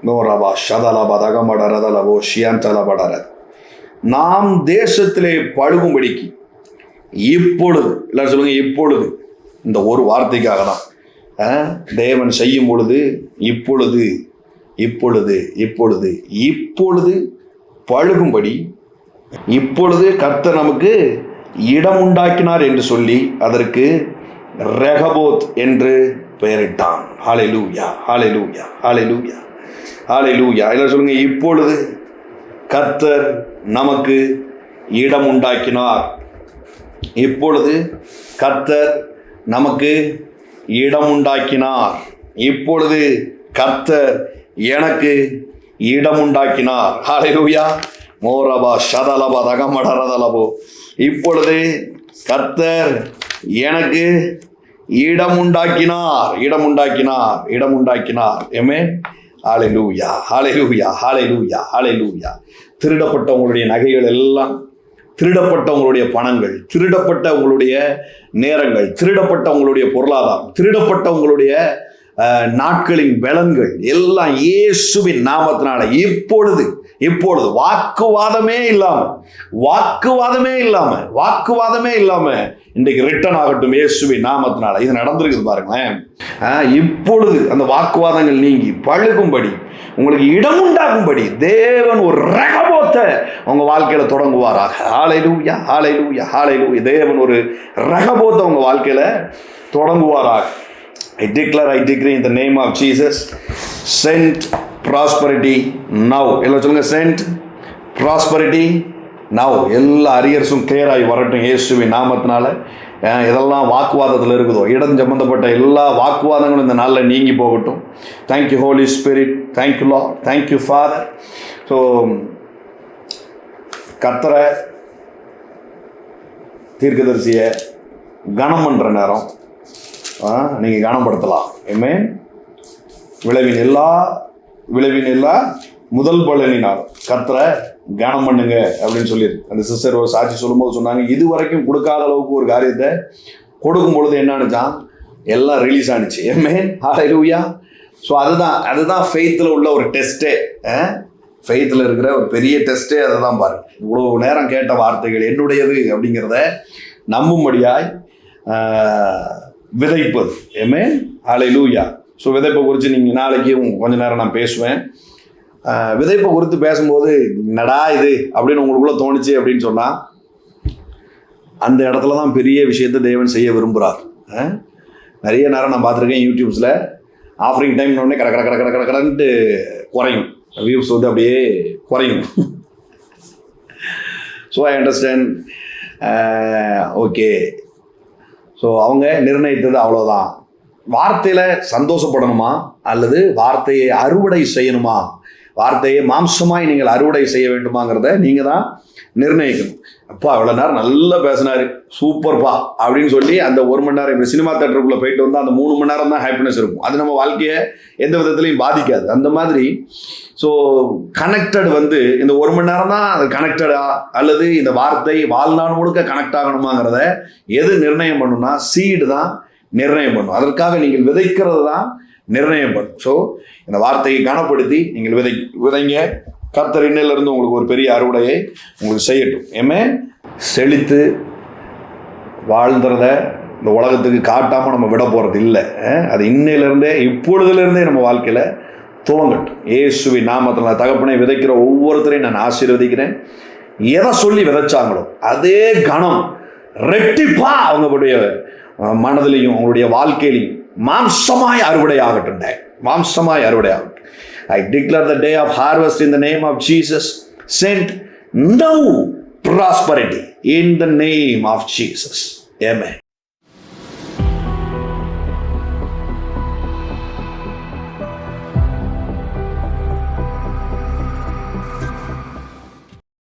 நோரபா ஷதலபா தகமடரதலபோ ஷியந்தலபடரத். நாம் தேசத்திலே பழுகும்படிக்கு இப்பொழுது, எல்லாரும் சொல்லுங்க, இப்பொழுது. இந்த ஒரு வார்த்தைக்காக தான் தேவன் செய்யும் பொழுது இப்பொழுது பழுகும்படி இப்பொழுது கர்த்தர் நமக்கு இடம் உண்டாக்கினார் என்று சொல்லி அதற்கு ரெகபோத் என்று பெயரிட்டான். ஹல்லேலூயா, ஹல்லேலூயா, ஹல்லேலூயா, ஹல்லேலூயா. எல்லாம் சொல்லுங்க, இப்பொழுது கர்த்தர் நமக்கு இடம் உண்டாக்கினார். இப்பொழுது கர்த்தர் நமக்கு இடம் உண்டாக்கினார். இப்பொழுது கர்த்தர் எனக்கு இடம் உண்டாக்கினார். ஹல்லேலூயா. மோரபா ஷதலபா தகமடரதலபோ. இப்பொழுது கர்த்தர் எனக்கு இடம் உண்டாக்கினார். ஹல்லேலூயா, ஹல்லேலூயா, ஹல்லேலூயா, ஹல்லேலூயா. திருடப்பட்ட உங்களுடைய நகைகள் எல்லாம், திருடப்பட்ட உங்களுடைய பணங்கள், திருடப்பட்ட உங்களுடைய நேரங்கள், திருடப்பட்ட உங்களுடைய பொருளாதாரம், திருடப்பட்ட உங்களுடைய நாட்களின் பலன்கள் எல்லாம் இயேசுவின் நாமத்தினால இப்பொழுது வாக்குவாதமே இல்லாம இன்றைக்கு ரிட்டர்ன் ஆகட்டும் இயேசுவின் நாமத்தினால. இது நடந்திருக்குது பாருங்களேன். இப்பொழுது அந்த வாக்குவாதங்கள் நீங்கி பழுகும்படி, உங்களுக்கு இடம் உண்டாகும்படி தேவன் ஒரு ரகபோத்தை உங்க வாழ்க்கையில தொடங்குவாராக. ஹல்லேலூயா, ஹல்லேலூயா, ஹல்லேலூயா. தேவன் ஒரு ரகபோத்தை உங்க வாழ்க்கையில தொடங்குவாராக. I decree in the name of Jesus, send prosperity now. எல்லாம் சொல்லுங்க, send prosperity now. எல்லா அரியர்ஸும் கிளியர் ஆகி வரட்டும் இயேசுவின் நாமத்தினால. இதெல்லாம் வாக்குவாதத்தில் இருக்குதோ, இடம் சம்பந்தப்பட்ட எல்லா வாக்குவாதங்களும் இந்த நாளில் நீங்கி போகட்டும். Thank you Holy Spirit, thank you Lord, thank you Father. So கர்த்தரை தீர்க்கதரிசியை கனம் பண்ணுற நேரம் நீங்கள் கனப்படுத்தலாம். ஆமென். விளைவின் எல்லா முதல் பலனினால் கர்த்தரை கனம் பண்ணுங்க அப்படின்னு சொல்லியிருக்கு. அந்த சிஸ்டர் ஒரு சாட்சி சொல்லும்போது சொன்னாங்க, இது வரைக்கும் கொடுக்காத அளவுக்கு ஒரு காரியத்தை கொடுக்கும் பொழுது என்னானுச்சான், எல்லாம் ரிலீஸ் ஆனிச்சு. ஆமென், ஹல்லேலூயா. ஸோ அதுதான் ஃபெய்த்தில் உள்ள ஒரு டெஸ்ட்டே. ஃபெய்த்தில் இருக்கிற ஒரு பெரிய டெஸ்ட்டே அதை தான் பாருங்க. இவ்வளோ நேரம் கேட்ட வார்த்தைகள் என்னுடையது அப்படிங்கிறத நம்பும்படியாய் விதைப்பது. ஆமென், ஹல்லேலூயா. ஸோ விதைப்பை குறித்து நீங்கள் நாளைக்கும் கொஞ்ச நேரம் நான் பேசுவேன். விதைப்பை குறித்து பேசும்போது என்னடா இது அப்படின்னு உங்களுக்குள்ள தோணுச்சு அப்படின்னு சொன்னால், அந்த இடத்துல தான் பெரிய விஷயத்தை தேவன் செய்ய விரும்புகிறார். நிறைய நேரம் நான் பார்த்துருக்கேன் யூடியூப்ஸில், ஆஃபரிங் டைம் உடனே கடன்ட்டு குறையும், வியூஸ் வந்து அப்படியே குறையும். So I understand. Okay, so அவங்க நிர்ணயித்தது அவ்வளோதான். வார்த்தையில் சந்தோஷப்படணுமா அல்லது வார்த்தையை அறுவடை செய்யணுமா, வார்த்தையை மாம்சமாய் நீங்கள் அறுவடை செய்ய வேண்டுமாங்கிறத நீங்கள் தான் நிர்ணயிக்கணும். அப்பா இவ்வளோ நேரம் நல்லா பேசினாரு, சூப்பர்ப்பா அப்படின்னு சொல்லி அந்த 1 மணி நேரம், இப்போ சினிமா தேட்டருக்குள்ளே போயிட்டு வந்து அந்த 3 மணி நேரம் தான் ஹாப்பினஸ் இருக்கும். அது நம்ம வாழ்க்கையை எந்த விதத்துலையும் பாதிக்காது. அந்த மாதிரி ஸோ கனெக்டட் வந்து இந்த 1 மணி நேரம் தான் அது கனெக்டடா அல்லது இந்த வார்த்தை வாழ்நாள் முழுக்க கனெக்ட் ஆகணுமாங்கிறத எது நிர்ணயம் பண்ணுன்னா சீடு தான் நிர்ணயம் பண்ணும். அதற்காக நீங்கள் விதைக்கிறது தான் நிர்ணயம் பண்ணும். ஸோ இந்த வார்த்தையை கனப்படுத்தி நீங்கள் விதைங்க. கர்த்தர் இன்னையிலிருந்து உங்களுக்கு ஒரு பெரிய அறுவடையை உங்களுக்கு செய்யட்டும். ஆமென். செழித்து வாழ்ந்துறத இந்த உலகத்துக்கு காட்டாமல் நம்ம விட போகிறது இல்லை. அது இன்னையிலிருந்தே இப்பொழுதுலேருந்தே நம்ம வாழ்க்கையில் துவங்கட்டும். இயேசுவின் நாமத்தில் தகப்பனை விதைக்கிற ஒவ்வொருத்தரையும் நான் ஆசீர்வதிக்கிறேன். எதை சொல்லி விதைச்சாங்களோ அதே கணம் ரெட்டிப்பா அவங்களுடைய மனதிலையும் அவங்களுடைய வாழ்க்கையிலையும் மாம்சமாய் அறுவடை ஆகட்டும். I declare the day of harvest in the name of Jesus. Send now prosperity in the name of Jesus. Amen.